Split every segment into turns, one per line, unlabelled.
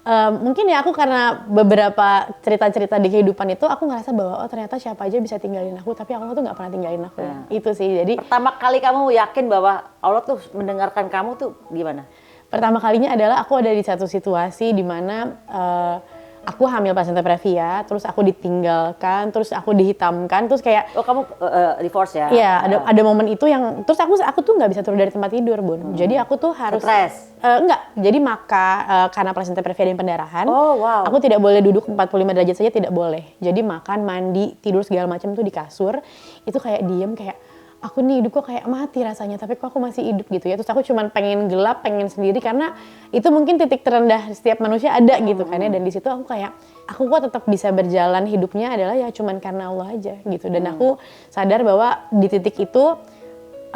Mungkin ya aku karena beberapa cerita-cerita di kehidupan itu aku ngerasa bahwa oh ternyata siapa aja bisa tinggalin aku tapi Allah tuh nggak pernah tinggalin aku. Itu sih. Jadi
pertama kali kamu yakin bahwa Allah tuh mendengarkan kamu tuh gimana?
Pertama kalinya adalah aku ada di satu situasi di mana aku hamil placenta previa, terus aku ditinggalkan, terus aku dihitamkan, terus kayak
kamu divorce ya?
Iya, ada momen itu yang terus aku tuh nggak bisa turun dari tempat tidur, Bun. Jadi aku tuh harus
stres.
Enggak, jadi karena placenta previa dan pendarahan.
Oh, wow.
Aku tidak boleh duduk 45 derajat saja, tidak boleh. Jadi makan, mandi, tidur segala macam tuh di kasur. Itu kayak diem kayak aku nih hidup kok kayak mati rasanya, tapi kok aku masih hidup gitu ya. Terus aku cuman pengen gelap, pengen sendiri karena itu mungkin titik terendah setiap manusia ada gitu kan ya. Dan di situ aku kayak aku kok tetap bisa berjalan hidupnya adalah ya cuman karena Allah aja gitu. Dan aku sadar bahwa di titik itu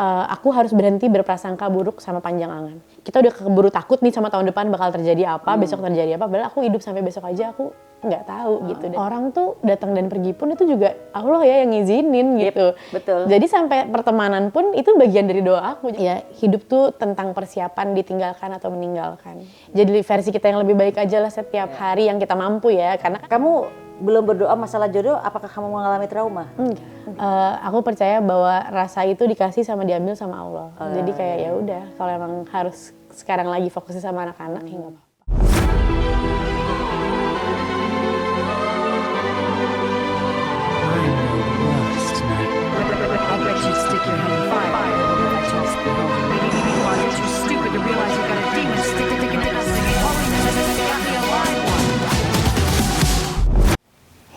aku harus berhenti berprasangka buruk sama panjang angan. Kita udah keburu takut nih sama tahun depan bakal terjadi apa, besok terjadi apa. Padahal aku hidup sampai besok aja aku nggak tahu gitu. Dan orang tuh datang dan pergi pun itu juga Allah ya yang ngizinin gitu.
Betul.
Jadi sampai pertemanan pun itu bagian dari doa aku. Ya hidup tuh tentang persiapan ditinggalkan atau meninggalkan. Jadi versi kita yang lebih baik aja lah setiap hari yang kita mampu ya. Karena
kamu belum berdoa masalah jodoh, apakah kamu mengalami trauma?
Enggak. Aku percaya bahwa rasa itu dikasih sama diambil sama Allah. Jadi kayak ya udah, kalau emang harus sekarang lagi fokusnya sama anak-anak ya nggak apa-apa.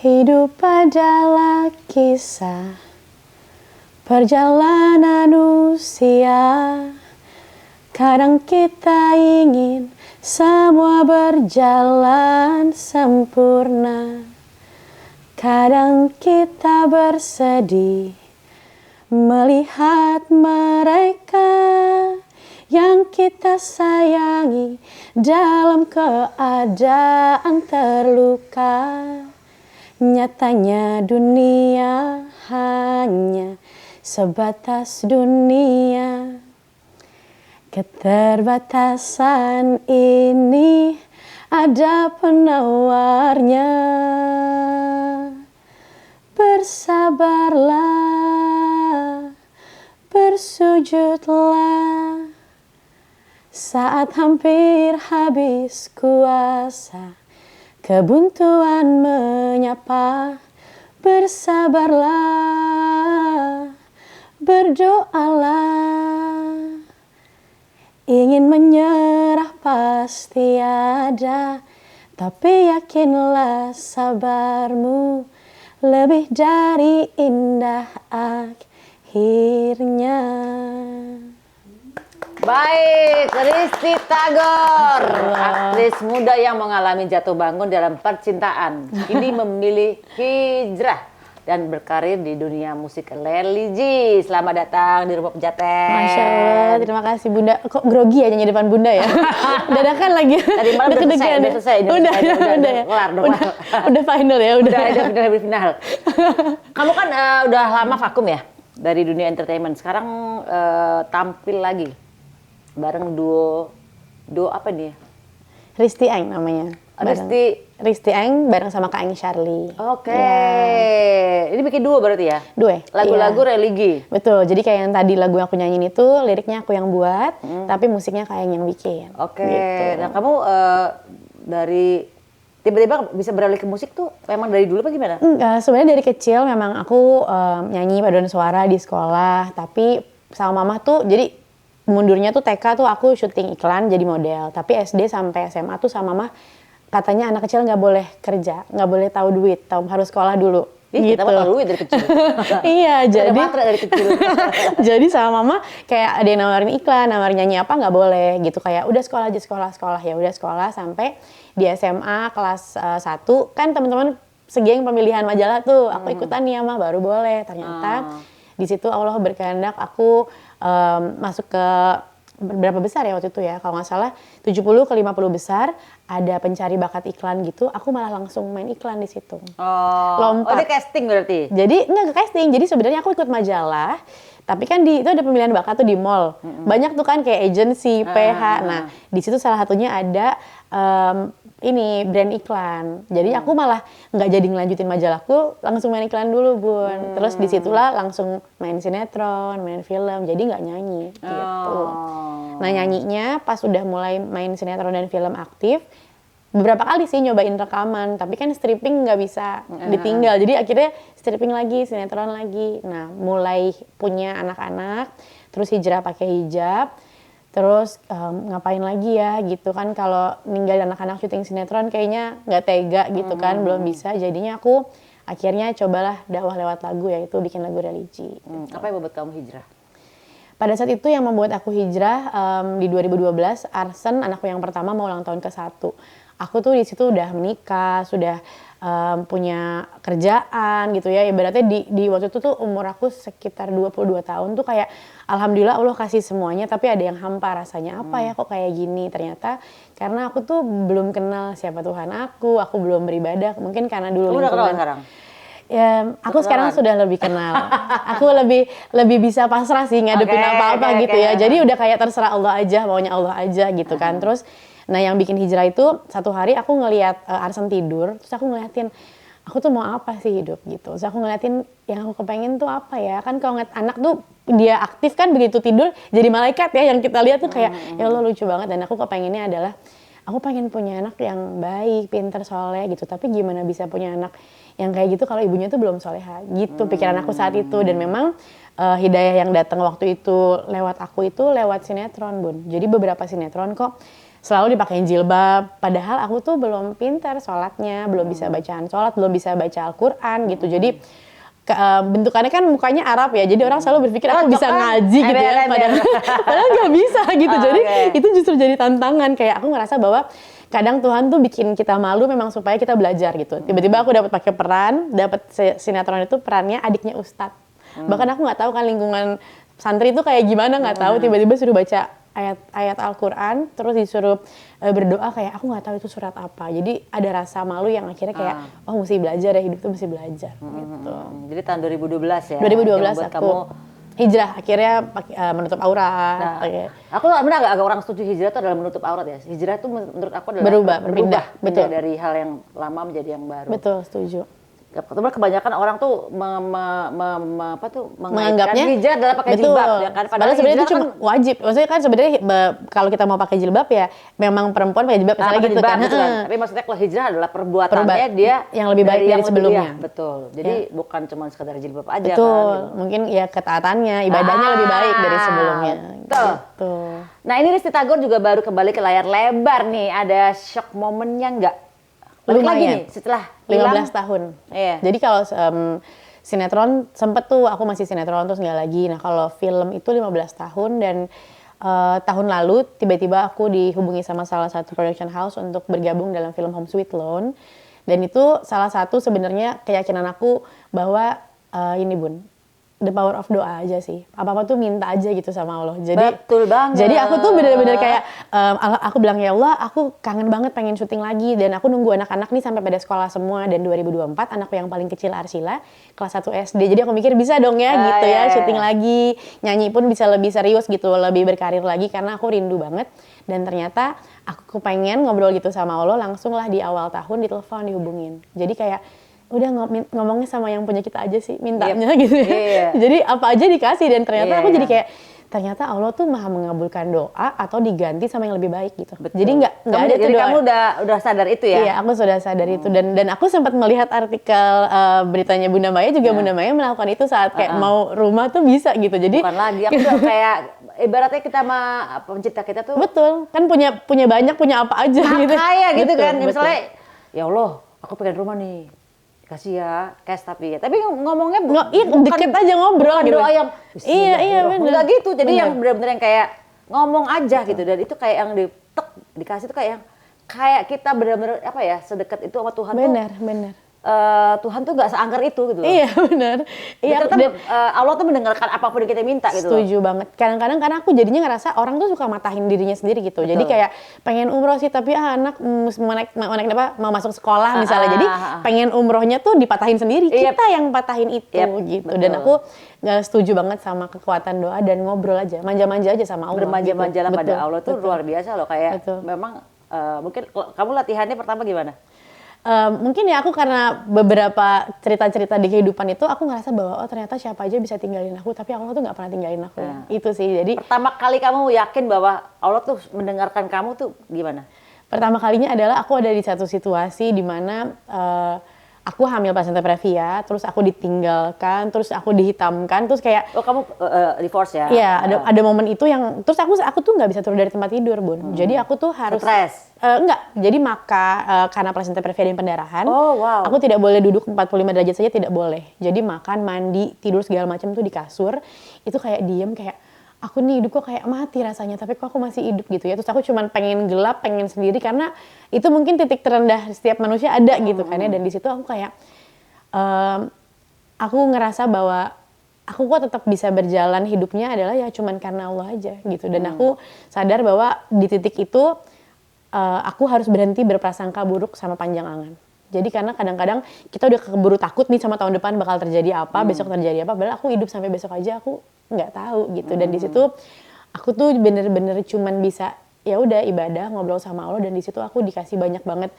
Hidup adalah kisah perjalanan usia. Kadang kita ingin semua berjalan sempurna. Kadang kita bersedih melihat mereka yang kita sayangi dalam keadaan terluka. Nyatanya dunia hanya sebatas dunia. Keterbatasan ini ada penawarnya. Bersabarlah, bersujudlah. Saat hampir habis kuasa, kebuntuan menyapa. Bersabarlah, berdoalah. Ingin menyerah pasti ada, tapi yakinlah sabarmu lebih dari indah akhirnya.
Baik, Risty Tagor, aktris muda yang mengalami jatuh bangun dalam percintaan, kini memilih hijrah dan berkarir di dunia musik religi. Selamat datang di Rumah Pejaten.
Masya Allah, terima kasih Bunda. Kok grogi ya nyanyi depan Bunda ya? Dadakan lagi.
Tadi malam udah selesai.
Udah final ya, udah
final. Kamu kan udah lama vakum ya dari dunia entertainment. Sekarang tampil lagi bareng duo apa nih?
Risty Eng namanya. Risty Eng bareng sama Kak Eng Charlie.
Oke. Ini bikin duo berarti ya?
Duo.
Lagu-lagu religi.
Betul. Jadi kayak yang tadi lagu yang aku nyanyiin itu liriknya aku yang buat, tapi musiknya Kak Eng yang bikin.
Oke.
Gitu.
Nah, kamu dari tiba-tiba bisa beralih ke musik tuh memang dari dulu apa gimana?
Sebenarnya dari kecil memang aku nyanyi paduan suara di sekolah, tapi sama mama tuh jadi mundurnya tuh TK tuh aku syuting iklan jadi model, tapi SD sampai SMA tuh sama mama katanya anak kecil nggak boleh kerja, nggak boleh tahu duit, harus sekolah dulu.
Gitu. Kita mau tahu duit dari kecil.
Iya, jadi
dari kecil.
jadi sama mama kayak ada yang nawarin iklan, nawarin nyanyi apa nggak boleh gitu, kayak udah sekolah aja sekolah ya udah sekolah sampai di SMA kelas 1 kan teman-teman segeng pemilihan majalah tuh aku ikutan nih mah baru boleh. Ternyata di situ Allah berkehendak aku masuk ke berapa besar ya waktu itu ya, kalau nggak salah 70 ke 50 besar ada pencari bakat iklan gitu, aku malah langsung main iklan di situ.
Lompat. Itu casting berarti?
Jadi enggak casting, jadi sebenarnya aku ikut majalah, tapi kan itu ada pemilihan bakat tuh di mall. Banyak tuh kan kayak agency, PH. Nah, di situ salah satunya ada ini brand iklan. Jadi aku malah nggak jadi ngelanjutin majalahku, langsung main iklan dulu Bun. Terus disitulah langsung main sinetron, main film, jadi nggak nyanyi gitu. Nah nyanyinya pas udah mulai main sinetron dan film aktif, beberapa kali sih nyobain rekaman, tapi kan stripping nggak bisa ditinggal. Jadi akhirnya stripping lagi, sinetron lagi. Nah mulai punya anak-anak, terus hijrah pakai hijab. Terus ngapain lagi ya gitu kan, kalau ninggalin anak-anak syuting sinetron kayaknya nggak tega gitu kan, belum bisa. Jadinya aku akhirnya cobalah dakwah lewat lagu, yaitu bikin lagu religi.
Apa yang membuat kamu hijrah?
Pada saat itu yang membuat aku hijrah di 2012, Arsen anakku yang pertama mau ulang tahun ke-1. Aku tuh di situ udah menikah, sudah punya kerjaan gitu ya. Ibaratnya di waktu itu tuh umur aku sekitar 22 tahun tuh kayak alhamdulillah Allah kasih semuanya, tapi ada yang hampa rasanya. Apa ya kok kayak gini? Ternyata karena aku tuh belum kenal siapa Tuhan aku belum beribadah. Mungkin karena dulu
Kamu udah kenal sekarang?
Ya, aku sekarang sudah lebih kenal. Aku lebih bisa pasrah sih ngadepin apa-apa gitu ya. Jadi udah kayak terserah Allah aja, maunya Allah aja gitu kan. Terus nah yang bikin hijrah itu satu hari aku ngelihat Arsen tidur, terus aku ngeliatin aku tuh mau apa sih hidup gitu. Terus aku ngeliatin yang aku kepengen tuh apa ya. Kan kalau ngeliat anak tuh dia aktif kan, begitu tidur jadi malaikat ya, yang kita lihat tuh kayak ya Allah lucu banget. Dan aku kepengennya adalah aku pengen punya anak yang baik, pintar, soleh gitu. Tapi gimana bisa punya anak yang kayak gitu kalau ibunya tuh belum soleha gitu, pikiran aku saat itu. Dan memang hidayah yang datang waktu itu lewat aku itu lewat sinetron Bun. Jadi beberapa sinetron kok selalu dipakein jilbab, padahal aku tuh belum pintar sholatnya, belum bisa bacaan sholat, belum bisa baca Al-Quran gitu. Jadi bentukannya kan mukanya Arab ya, jadi orang selalu berpikir aku bisa ngaji gitu ya, padahal nggak bisa gitu. Jadi itu justru jadi tantangan, kayak aku ngerasa bahwa kadang Tuhan tuh bikin kita malu memang supaya kita belajar gitu. Tiba-tiba aku dapat pakai peran, dapat sinetron itu perannya adiknya Ustadz. Bahkan aku nggak tahu kan lingkungan santri itu kayak gimana, nggak tahu. Tiba-tiba suruh baca ayat Al-Quran, terus disuruh berdoa, kayak aku nggak tahu itu surat apa. Jadi ada rasa malu yang akhirnya kayak oh mesti belajar ya, hidup tuh mesti belajar gitu.
Jadi tahun 2012 ya?
2012 aku hijrah, akhirnya menutup aurat.
Nah, aku benar agak orang setuju hijrah itu adalah menutup aurat ya. Hijrah itu menurut aku adalah
berpindah, betul.
Dari hal yang lama menjadi yang baru.
Betul, setuju.
Kebanyakan orang tuh menganggapnya
menganggapnya
hijrah adalah pakai jilbab ya kan.
Padahal sebenarnya itu cuma wajib. Maksudnya kan sebenarnya kalau kita mau pakai jilbab ya memang perempuan pakai jilbab misalnya gitu kan.
Tapi maksudnya kalau hijrah adalah perbuatannya dia
yang lebih baik dari sebelumnya.
Betul. Jadi bukan cuma sekadar jilbab aja kan.
Betul. Mungkin ya ketaatannya, ibadahnya lebih baik dari sebelumnya.
Betul.
Gitu.
Nah ini Risty Tagor juga baru kembali ke layar lebar nih. Ada shock momennya nggak? Balik lagi nih setelah
15 tahun.
Iya.
Jadi kalau sinetron sempet tuh aku masih sinetron terus nggak lagi. Nah kalau film itu 15 tahun dan tahun lalu tiba-tiba aku dihubungi sama salah satu production house untuk bergabung dalam film Home Sweet Loan. Dan itu salah satu sebenarnya keyakinan aku bahwa ini Bun, the power of doa aja sih. Apa-apa tuh minta aja gitu sama Allah. Jadi,
betul banget.
Jadi aku tuh benar-benar kayak aku bilang ya Allah, aku kangen banget pengen syuting lagi, dan aku nunggu anak-anak nih sampai pada sekolah semua. Dan 2024 anakku yang paling kecil Arsila kelas 1 SD. Jadi aku mikir bisa dong ya gitu ya, syuting lagi, nyanyi pun bisa lebih serius gitu, lebih berkarir lagi karena aku rindu banget. Dan ternyata aku pengen ngobrol gitu sama Allah, langsung lah di awal tahun ditelepon, dihubungin. Jadi kayak udah ngomongnya sama yang punya kita aja sih, mintanya gitu ya. Jadi apa aja dikasih, dan ternyata aku jadi kayak ternyata Allah tuh maha mengabulkan doa atau diganti sama yang lebih baik gitu.
Betul.
Jadi nggak ada tuh
jadi
doa.
Kamu udah sadar itu ya?
Iya, aku sudah sadar itu, dan aku sempat melihat artikel beritanya Bunda Maya juga. Bunda Maya melakukan itu saat kayak mau rumah tuh bisa gitu. Jadi
bukan lagi, aku udah kayak ibaratnya kita pencipta kita tuh
betul kan punya banyak, punya apa aja gitu.
Kaya gitu
betul,
kan. Misalnya ya Allah, aku pengen rumah nih. Kasih ya, cash tapi ngomongnya
deket aja ngobrol
bukan
gitu.
Doa yang
iya benar.
Enggak gitu. Jadi yang benar-benar yang kayak ngomong aja gitu, dan itu kayak yang dikasih tuh kayak kita benar-benar apa ya, sedekat itu sama Tuhan.
Benar.
Tuhan tuh nggak seangker itu gitu loh.
Iya benar. Iya.
Allah tuh mendengarkan apapun yang kita minta gitu.
Setuju banget. Kadang-kadang karena aku jadinya ngerasa orang tuh suka matahin dirinya sendiri gitu. Betul. Jadi kayak pengen umroh sih, tapi anak mau masuk sekolah misalnya. Jadi pengen umrohnya tuh dipatahin sendiri. Kita yang patahin itu gitu. Betul. Dan aku nggak setuju banget sama kekuatan doa dan ngobrol aja, manja-manja aja sama Allah.
Bermanja-manja lah pada Allah tuh luar biasa loh, kayak memang mungkin kamu latihannya pertama gimana?
Mungkin ya aku karena beberapa cerita-cerita di kehidupan itu aku ngerasa bahwa oh ternyata siapa aja bisa tinggalin aku tapi Allah tuh nggak pernah tinggalin aku. Itu sih. Jadi
pertama kali kamu yakin bahwa Allah tuh mendengarkan kamu tuh gimana?
Pertama kalinya adalah aku ada di satu situasi di mana aku hamil placenta previa, terus aku ditinggalkan, terus aku dihitamkan, terus kayak
kamu divorce ya?
Iya, ada momen itu yang terus aku tuh nggak bisa turun dari tempat tidur, Bun. Jadi aku tuh harus
stres.
Enggak. Jadi karena placenta previa dan pendarahan,
wow.
aku tidak boleh duduk 45 derajat saja, tidak boleh. Jadi makan, mandi, tidur segala macam tuh di kasur. Itu kayak diem kayak aku nih hidup kok kayak mati rasanya, tapi kok aku masih hidup gitu ya. Terus aku cuman pengen gelap, pengen sendiri karena itu mungkin titik terendah setiap manusia ada gitu kan ya. Dan di situ aku kayak aku ngerasa bahwa aku kok tetap bisa berjalan hidupnya adalah ya cuman karena Allah aja gitu. Dan aku sadar bahwa di titik itu aku harus berhenti berprasangka buruk sama panjang angan. Jadi karena kadang-kadang kita udah keburu takut nih sama tahun depan bakal terjadi apa, besok terjadi apa. Padahal aku hidup sampai besok aja aku nggak tahu gitu. Dan di situ aku tuh bener-bener cuman bisa ya udah ibadah, ngobrol sama Allah. Dan di situ aku dikasih banyak banget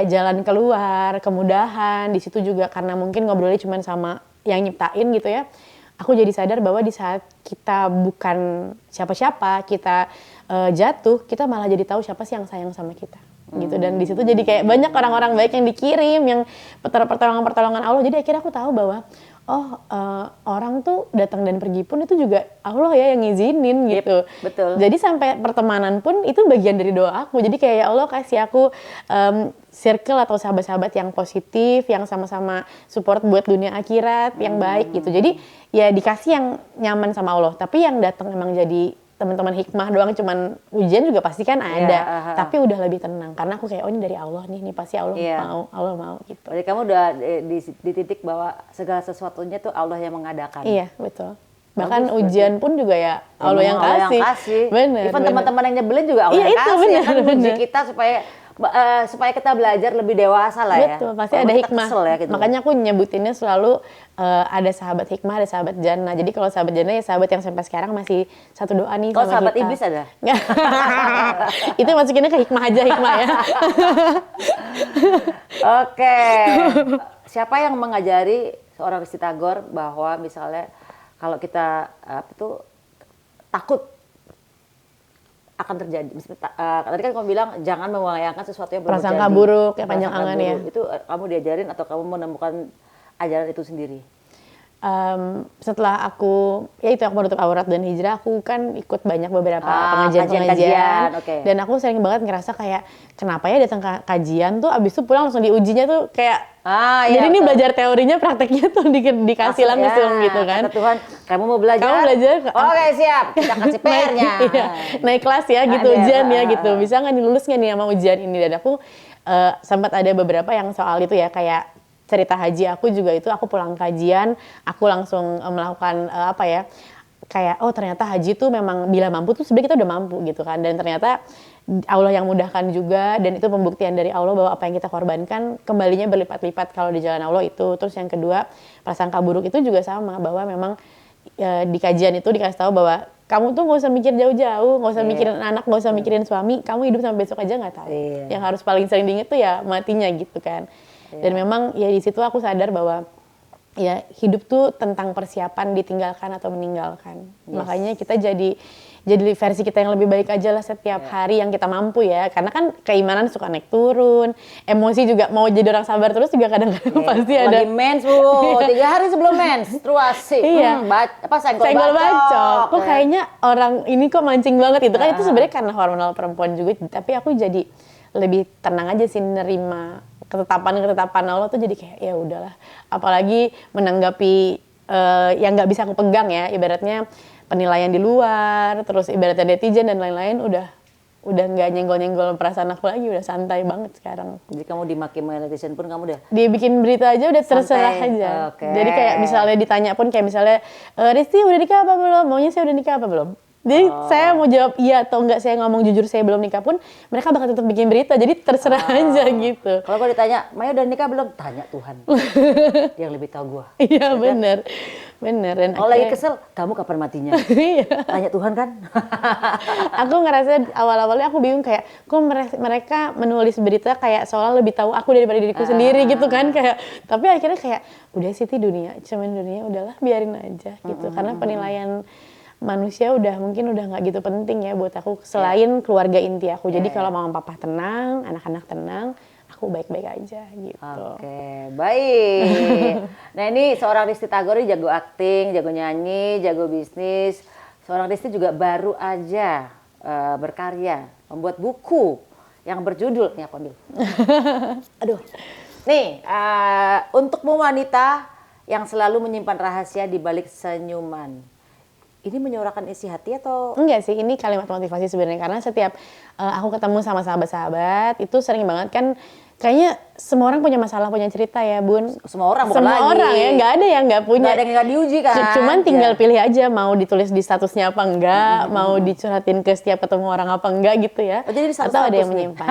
jalan keluar, kemudahan. Di situ juga karena mungkin ngobrolnya cuman sama yang nyiptain gitu ya. Aku jadi sadar bahwa di saat kita bukan siapa-siapa, kita jatuh, kita malah jadi tahu siapa sih yang sayang sama kita. Gitu. Dan di situ jadi kayak banyak orang-orang baik yang dikirim, yang pertolongan Allah. Jadi akhirnya aku tahu bahwa orang tuh datang dan pergi pun itu juga Allah ya yang ngizinin gitu.
Betul.
Jadi sampai pertemanan pun itu bagian dari doa aku. Jadi kayak ya Allah kasih aku circle atau sahabat-sahabat yang positif, yang sama-sama support buat dunia akhirat, yang baik gitu. Jadi ya dikasih yang nyaman sama Allah. Tapi yang datang emang jadi teman-teman hikmah doang, cuman ujian juga pasti kan ada, tapi udah lebih tenang karena aku kayak ini dari Allah nih pasti Allah mau gitu.
Jadi kamu udah di titik bahwa segala sesuatunya tuh Allah yang mengadakan.
Iya betul. Bahkan ujian pun juga ya Allah yang kasih.
Bener. Even teman-teman yang nyebelin juga Allah yang kasih.
Bener,
kan uji kita supaya kita belajar lebih dewasa lah ya.
Betul, pasti ada hikmah.
Ya, gitu.
Makanya aku nyebutinnya selalu ada sahabat hikmah, ada sahabat jannah. Jadi kalau sahabat jannah ya sahabat yang sampai sekarang masih satu doa nih sama
sahabat
kita.
Iblis ada?
Itu masukinnya ke hikmah aja, hikmah ya.
Oke. Siapa yang mengajari seorang Risti Tagor bahwa misalnya kalau kita takut akan terjadi. Tadi kan kamu bilang jangan membayangkan sesuatu yang belum terjadi.
Prasangka buruk, ya panjang angan ya.
Itu kamu diajarin atau kamu menemukan ajaran itu sendiri?
Setelah aku menutup aurat dan hijrah, aku kan ikut banyak beberapa pengajian-pengajian.
Okay.
Dan aku sering banget ngerasa kayak kenapa ya datang ke kajian tuh abis itu pulang langsung diujinya tuh kayak jadi ini belajar teorinya, prakteknya tuh dikasih langsung gitu kan.
Kata Tuhan, kamu mau belajar?
Kamu belajar?
Oke, siap, kita kasih PR-nya.
Naik kelas ya gitu, ujian ya gitu. Bisa nggak nih, lulus nggak nih sama ujian ini? Dan aku sempat ada beberapa yang soal itu ya, kayak cerita haji aku juga itu, aku pulang kajian, aku langsung melakukan kayak ternyata haji tuh memang bila mampu tuh sebenarnya kita udah mampu gitu kan. Dan ternyata Allah yang mudahkan juga, dan itu pembuktian dari Allah bahwa apa yang kita korbankan kembalinya berlipat-lipat kalau di jalan Allah itu. Terus yang kedua, prasangka buruk itu juga sama, bahwa memang di kajian itu dikasih tahu bahwa kamu tuh nggak usah mikir jauh-jauh, nggak usah mikirin anak, nggak usah mikirin suami, kamu hidup sampai besok aja nggak tahu. Yang harus paling sering diinget tuh ya matinya gitu kan. Dan memang ya di situ aku sadar bahwa ya hidup tuh tentang persiapan ditinggalkan atau meninggalkan. Makanya kita jadi versi kita yang lebih baik aja lah setiap hari yang kita mampu ya. Karena kan keimanan suka naik turun, emosi juga mau jadi orang sabar terus juga kadang-kadang pasti ada.
Lagi mens 3 hari sebelum menstruasi. Senggol bacok.
Kok kayaknya orang ini kok mancing banget itu kan itu sebenarnya karena hormonal perempuan juga. Tapi aku jadi lebih tenang aja sih nerima ketetapan Allah tuh, jadi kayak ya udahlah. Apalagi menanggapi yang nggak bisa aku pegang ya, ibaratnya penilaian di luar, terus ibaratnya netizen dan lain-lain udah nggak nyenggol-nyenggol perasaan aku lagi, udah santai banget sekarang.
Jadi kamu dimaki netizen pun kamu udah?
Dia bikin berita aja udah terserah aja. Jadi kayak misalnya ditanya pun kayak misalnya, Risti udah nikah apa belum? Maunya saya udah nikah apa belum? Jadi saya mau jawab iya atau enggak, saya ngomong jujur saya belum nikah pun, mereka bakal tetap bikin berita. Jadi terserah aja gitu.
Kalau gue ditanya, Maya udah nikah belum? Tanya Tuhan. Dia yang lebih tahu gue.
Iya benar, benar. Dan
Kalau lagi kesel, kamu kapan matinya?
Iya.
Tanya Tuhan kan?
Aku ngerasa awal-awalnya aku bingung kayak, kok mereka menulis berita kayak seolah lebih tahu aku daripada diriku sendiri gitu kan, kayak. Tapi akhirnya kayak udah sih dunia, cuman dunia udahlah biarin aja gitu. Karena penilaian manusia mungkin udah nggak gitu penting ya buat aku selain keluarga inti aku. Jadi kalau mama papa tenang, anak-anak tenang, aku baik-baik aja gitu.
Oke, baik. Nah ini seorang Risty Tagor jago akting, jago nyanyi, jago bisnis. Seorang Risty juga baru aja berkarya, membuat buku yang berjudul, nih aku ambil. Aduh. Nih, untukmu wanita yang selalu menyimpan rahasia di balik senyuman. Ini menyuarakan isi hati atau?
Enggak sih, ini kalimat motivasi sebenarnya. Karena setiap aku ketemu sama sahabat-sahabat, itu sering banget kan, kayaknya semua orang punya masalah, punya cerita ya Bun.
Semua orang bukan
Semua
lagi.
orang ya, nggak ada yang nggak punya.
Nggak ada yang nggak diuji kan.
Cuman tinggal pilih aja mau ditulis di statusnya apa enggak, mau dicurhatin ke setiap ketemu orang apa enggak gitu ya.
Oh, jadi
atau ada yang menyimpan.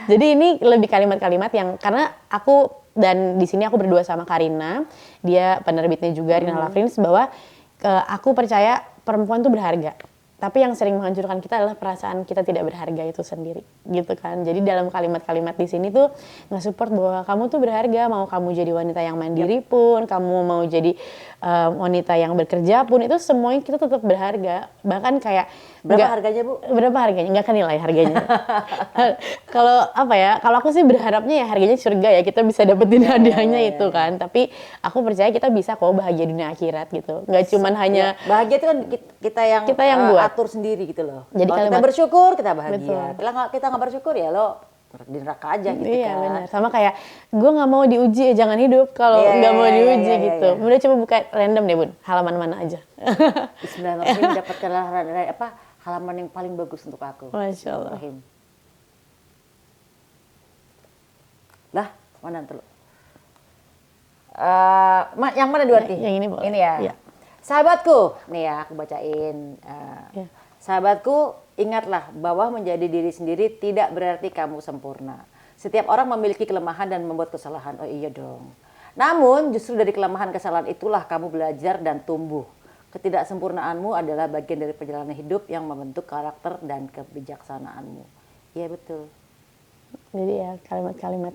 Jadi ini lebih kalimat-kalimat yang, karena aku dan di sini aku berdua sama Karina, dia penerbitnya juga Rina Lafrins, bahwa aku percaya perempuan tuh berharga. Tapi yang sering menghancurkan kita adalah perasaan kita tidak berharga itu sendiri, gitu kan. Jadi dalam kalimat-kalimat di sini tuh nge-support bahwa kamu tuh berharga, mau kamu jadi wanita yang mandiri pun, kamu mau jadi wanita yang bekerja pun, itu semuanya kita tetap berharga. Bahkan kayak
Berapa harganya Bu?
Berapa harganya? Nggak akan nilai harganya. Kalau apa ya? Kalau aku sih berharapnya ya harganya surga ya, kita bisa dapetin hadiahnya itu kan. Tapi aku percaya kita bisa kok bahagia dunia akhirat gitu. Nggak cuman hanya
bahagia itu kan kita yang
buat.
atur sendiri gitu loh.
Jadi
kalau kita bersyukur kita bahagia.
Betul.
Kita nggak bersyukur ya lo di neraka aja gitu
iya,
kan.
Benar. Sama kayak gue nggak mau diuji, jangan hidup kalau nggak mau diuji gitu. Udah coba buka random deh Bun, halaman mana aja.
Bismillahirrahmanirrahim, mendapatkan halaman yang paling bagus untuk aku.
Masya Allah.
Lah, mana tuh? Yang mana dua nih?
Yang ini boleh.
Ini ya.
Iya.
Sahabatku, nih ya aku bacain.
Iya.
Sahabatku, ingatlah bahwa menjadi diri sendiri tidak berarti kamu sempurna. Setiap orang memiliki kelemahan dan membuat kesalahan. Oh iya dong. Namun justru dari kelemahan kesalahan itulah kamu belajar dan tumbuh. Ketidaksempurnaanmu adalah bagian dari perjalanan hidup yang membentuk karakter dan kebijaksanaanmu. Iya betul.
Jadi ya kalimat-kalimat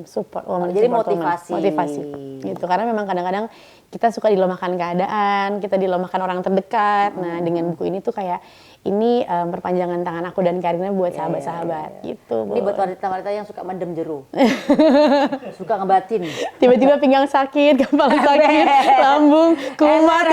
support,
jadi
support
motivasi
gitu. Karena memang kadang-kadang kita suka dilemahkan keadaan, kita dilemahkan orang terdekat. Nah dengan buku ini tuh kayak ini perpanjangan tangan aku dan Karina buat sahabat-sahabat gitu.
Ini buat wanita-wanita yang suka mendem jeru, suka ngebatin.
Tiba-tiba pinggang sakit, kepala sakit, lambung, kumat.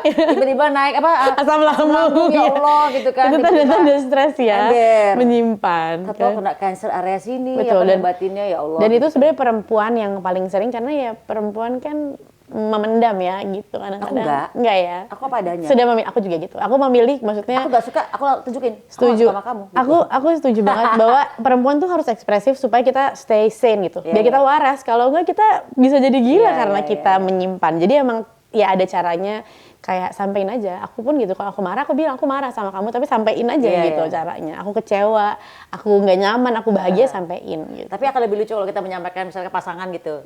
Tiba-tiba naik
asam lambung.
Ya Allah gitu kan.
Itu tanda-tanda stres ya, menyimpan.
Atau kena kanker area sini,
betul,
ya batinnya ya Allah.
Dan itu sebenarnya perempuan yang paling sering, karena ya perempuan kan memendam ya gitu kadang-kadang.
Aku
enggak ya.
Aku apa adanya.
Sudah memilih, aku juga gitu. Aku memilih, maksudnya.
Aku gak suka, aku tunjukin.
Setuju.
Sama kamu.
Gitu. Aku setuju banget bahwa perempuan tuh harus ekspresif supaya kita stay sane gitu. Biar kita waras. Kalau enggak kita bisa jadi gila karena kita menyimpan. Jadi emang ya ada caranya, kayak sampein aja. Aku pun gitu. Kalau aku marah, aku bilang aku marah sama kamu, tapi sampein aja gitu caranya. Aku kecewa, aku nggak nyaman, aku bahagia, sampein. Gitu.
Tapi akan lebih lucu kalau kita menyampaikan misalnya ke pasangan gitu.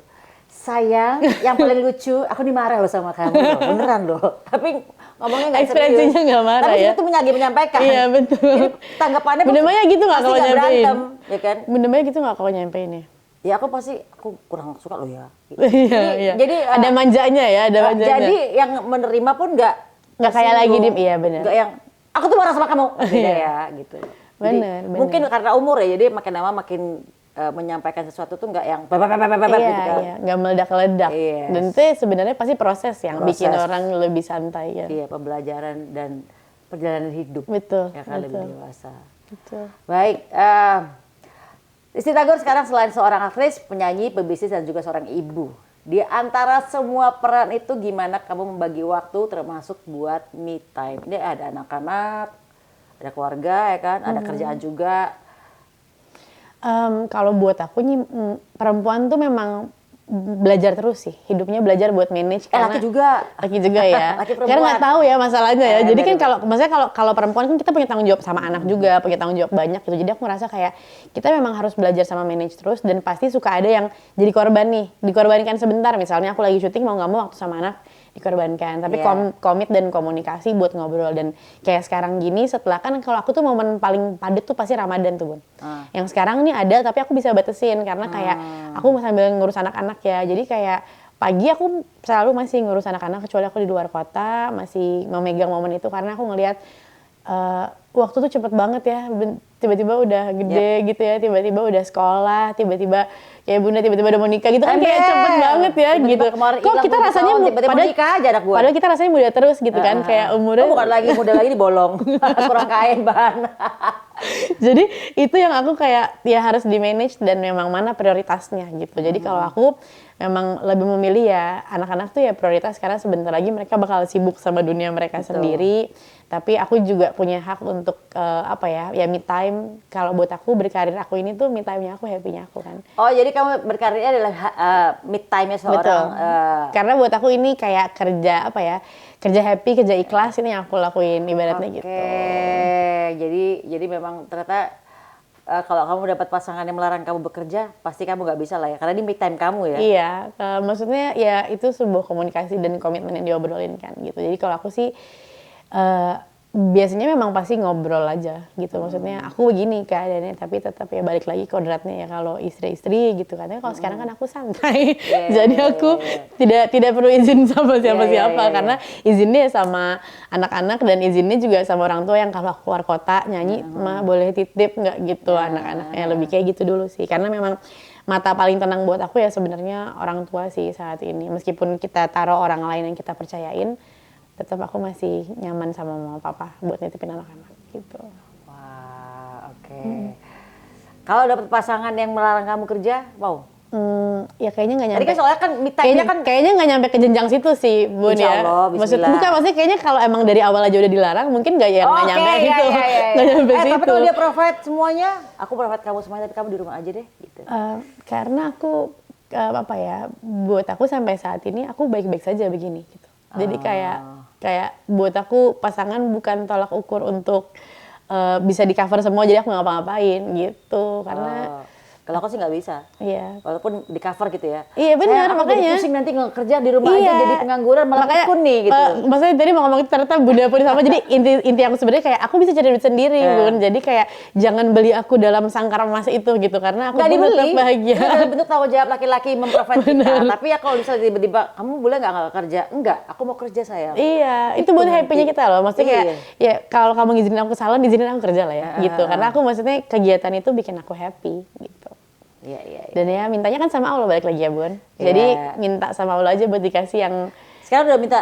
Sayang, yang paling lucu, aku dimarah loh sama kamu loh, beneran loh. Tapi ngomongnya nggak serius.
Ekspresinya nggak marah.
Tapi
ya.
itu menyampaikan.
Iya betul.
Jadi tanggapannya
Bunda Maya gitu nggak kalau nyampein?
Berantem, ya kan?
Bunda Maya gitu nggak kalau nyampein ya?
Ya aku pasti, aku kurang suka loh ya.
Iya. Jadi ada manjanya ya, ada manjanya.
Jadi yang menerima pun nggak
kayak lagi iya benar.
Nggak yang aku tuh marah sama kamu, beda ya gitu.
Benar.
Mungkin karena umur ya, jadi makin lama makin menyampaikan sesuatu tuh nggak yang gitu kan.
Iya, nggak meledak-ledak.
Yes.
Dan itu sebenarnya pasti proses yang bikin orang lebih santai ya.
Iya, pembelajaran dan perjalanan hidup.
Betul.
Ya kan, lebih dewasa.
Betul.
Baik, Risty Tagor sekarang selain seorang aktris, penyanyi, pebisnis dan juga seorang ibu. Di antara semua peran itu gimana kamu membagi waktu termasuk buat me time? Ini ada anak-anak, ada keluarga ya kan, ada kerjaan juga.
Kalau buat aku nih perempuan tuh memang belajar terus sih. Hidupnya belajar buat manage karena
laki juga.
Laki juga ya.
Laki perempuan.
Karena nggak tahu ya masalahnya ya. Jadi kan
bener.
maksudnya kalau perempuan kan kita punya tanggung jawab sama anak juga, punya tanggung jawab banyak gitu. Jadi aku ngerasa kayak kita memang harus belajar sama manage terus dan pasti suka ada yang jadi korban nih. Dikorbankan sebentar misalnya aku lagi syuting mau nggak mau waktu sama anak dikorbankan. Tapi komit dan komunikasi buat ngobrol dan kayak sekarang gini setelah kan kalau aku tuh momen paling padat tuh pasti Ramadan tuh Bun. Yang sekarang nih ada tapi aku bisa batasin karena kayak aku sambil ngurus anak-anak ya. Jadi kayak pagi aku selalu masih ngurus anak-anak kecuali aku di luar kota masih memegang momen itu karena aku ngelihat waktu tuh cepet banget ya, tiba-tiba udah gede gitu ya, tiba-tiba udah sekolah, tiba-tiba kayak bunda tiba-tiba udah mau nikah gitu kan kayak cepet banget ya gitu. Kok kita rasanya padahal kita rasanya muda terus gitu kan kayak umurnya
bukan lagi muda lagi dibolong kurang kain bahan.
Jadi itu yang aku kayak ya harus di manage dan memang mana prioritasnya gitu. Jadi kalau aku memang lebih memilih ya anak-anak tuh ya prioritas karena sebentar lagi mereka bakal sibuk sama dunia mereka sendiri. Tapi aku juga punya hak untuk ya me time. Kalau buat aku berkarir aku ini tuh me time-nya aku, happy-nya aku kan.
Oh jadi kamu berkarirnya adalah me time-nya seorang.
Karena buat aku ini kayak kerja kerja happy, kerja ikhlas ini yang aku lakuin ibaratnya gitu.
Jadi memang ternyata kalau kamu dapat pasangan yang melarang kamu bekerja, pasti kamu nggak bisa lah ya, karena ini me time kamu ya.
Iya, maksudnya ya itu sebuah komunikasi dan komitmen yang diobrolin kan gitu. Jadi kalau aku sih biasanya memang pasti ngobrol aja gitu. Maksudnya aku begini keadaannya, tapi tetap ya balik lagi kodratnya ya kalau istri-istri gitu kan. Kalau sekarang kan aku santai, jadi aku tidak perlu izin sama siapa-siapa karena izinnya sama anak-anak dan izinnya juga sama orang tua yang kalau keluar kota nyanyi mah boleh titip nggak gitu anak-anaknya lebih kayak gitu dulu sih. Karena memang mata paling tenang buat aku ya sebenarnya orang tua sih saat ini. Meskipun kita taruh orang lain yang kita percayain, tetap aku masih nyaman sama mama papa buat nitipin anak-anak gitu.
Wah, oke. Kalau dapet pasangan yang melarang kamu kerja, wow.
Ya kayaknya nggak nyampe.
Tadi kan soalnya kan me time-nya kan
kayaknya nggak nyampe ke jenjang situ sih, Bun ya. Maksudnya kayaknya kalau emang dari awal aja udah dilarang, mungkin nggak nyampe gitu. Nggak nyampe situ.
Tapi kalau dia provide semuanya, aku provide kamu semuanya, tapi kamu di rumah aja deh gitu.
Karena aku buat aku sampai saat ini aku baik-baik saja begini gitu. Jadi kayak buat aku pasangan bukan tolak ukur untuk bisa di cover semua jadi aku nggak ngapa-ngapain gitu karena
kalau aku sih nggak bisa.
Iya.
Walaupun di cover gitu ya.
Iya benar makanya.
Pusing nanti kerja di rumah aja jadi pengangguran malah pikun nih gitu.
Maksudnya tadi mau ngomong ternyata bunda pun sama jadi inti aku sebenarnya kayak aku bisa cari duit sendiri Bun. Jadi kayak jangan beli aku dalam sangkar emas itu gitu karena aku pun tetap bahagia.
Itu adalah bentuk tanggung jawab laki-laki memprovide kita. Tapi ya kalau bisa tiba-tiba kamu boleh nggak kerja? Enggak, aku mau kerja sayang.
Iya, itu buat happy-nya kita loh. Maksudnya kayak ya kalau kamu ngizinin aku ke salon, izinin aku kerja lah ya gitu. Karena aku maksudnya kegiatan itu bikin aku happy gitu.
Iya.
Dan ya mintanya kan sama Allah balik lagi ya Bun. Jadi minta sama Allah aja buat dikasih yang.
Sekarang udah minta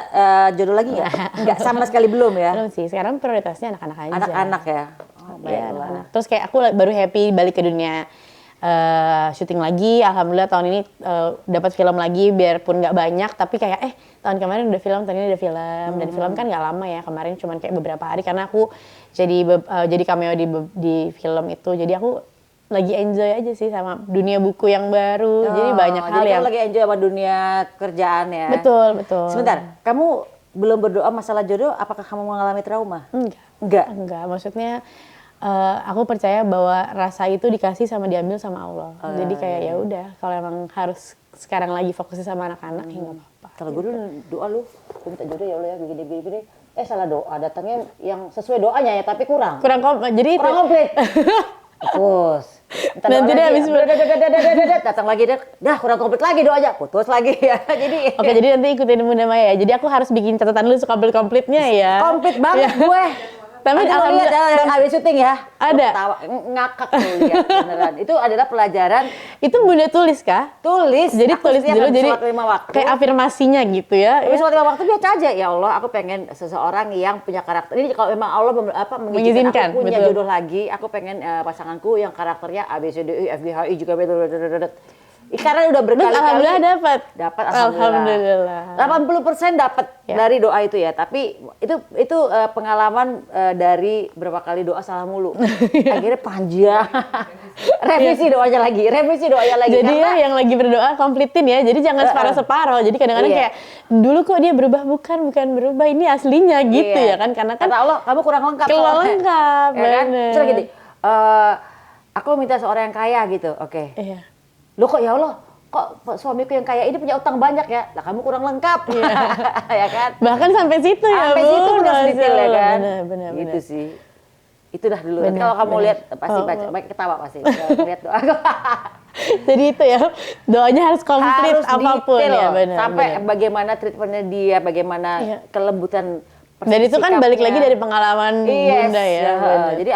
jodoh lagi nggak? Nggak sama sekali belum ya?
Belum sih. Sekarang prioritasnya anak-anak aja.
Anak-anak ya.
Anak-anak. Terus kayak aku baru happy balik ke dunia syuting lagi. Alhamdulillah tahun ini dapat film lagi biarpun nggak banyak. Tapi kayak tahun kemarin udah film, tahun ini udah film. Dan film kan nggak lama ya. Kemarin cuma kayak beberapa hari karena aku jadi cameo di film itu. Jadi aku lagi enjoy aja sih sama dunia buku yang baru. Jadi banyak hal
yang
lagi
enjoy sama dunia kerjaan ya.
Betul.
Sebentar, kamu belum berdoa masalah jodoh, apakah kamu mengalami trauma? Enggak. Maksudnya
aku percaya bahwa rasa itu dikasih sama diambil sama Allah. Jadi kayak ya udah, kalau emang harus sekarang lagi fokusnya sama anak-anak ya nggak apa-apa.
Kalau gue dulu doa aku minta jodoh ya Allah ya begini. Salah doa, datangnya yang sesuai doanya ya tapi kurang komplit. Putus.
Nanti deh habis
datang lagi kurang komplit lagi doanya, putus lagi ya. Jadi
jadi nanti ikutin Bunda Maya ya. Jadi aku harus bikin catatan dulu komplit-komplitnya ya.
Komplit banget gue.
Tapi
alhamdulillah habis syuting ya.
Ada.
Tawa, ngakak tuh lihat beneran. Itu adalah pelajaran.
Itu Bunda tulis kah?
Tulis.
Jadi tulis dulu jadi kayak afirmasinya gitu ya.
Tapi sholat 5 waktu biasa aja. Ya Allah, aku pengen seseorang yang punya karakter. Ini kalau memang Allah mengizinkan aku punya jodoh lagi, aku pengen pasanganku yang karakternya A B C D E F G H I juga Karena udah berkali-kali.
Alhamdulillah dapat.
Dapat alhamdulillah. 80% dapat dari doa itu ya. Tapi itu pengalaman dari berapa kali doa salah mulu. Akhirnya panjang. Revisi doanya lagi.
Jadi ya yang lagi berdoa kompletin ya. Jadi jangan separuh-separuh. Jadi kadang-kadang kayak dulu kok dia berubah, bukan berubah, ini aslinya gitu ya kan. Karena kan
kata Allah, kamu kurang lengkap.
Kurang lengkap,
ya kan?
bener.
Misalnya gini, aku minta seorang yang kaya gitu, oke.
Iya.
Loh kok ya Allah, kok suamiku yang kaya ini punya utang banyak ya? Lah kamu kurang lengkap, ya kan?
Bahkan sampai situ ya,
sampai situ udah detail ya kan?
Benar.
Gitu sih. Itu dah dulu. Kalau kamu lihat pasti baca, ketawa pasti. Lihat doa.
Jadi itu ya, doanya harus komplit
Harus
apapun
detail,
ya, benar.
sampai bagaimana treatmentnya dia, bagaimana kelembutan.
Dan itu kan
sikapnya.
balik lagi dari pengalaman Bunda ya.
Jadi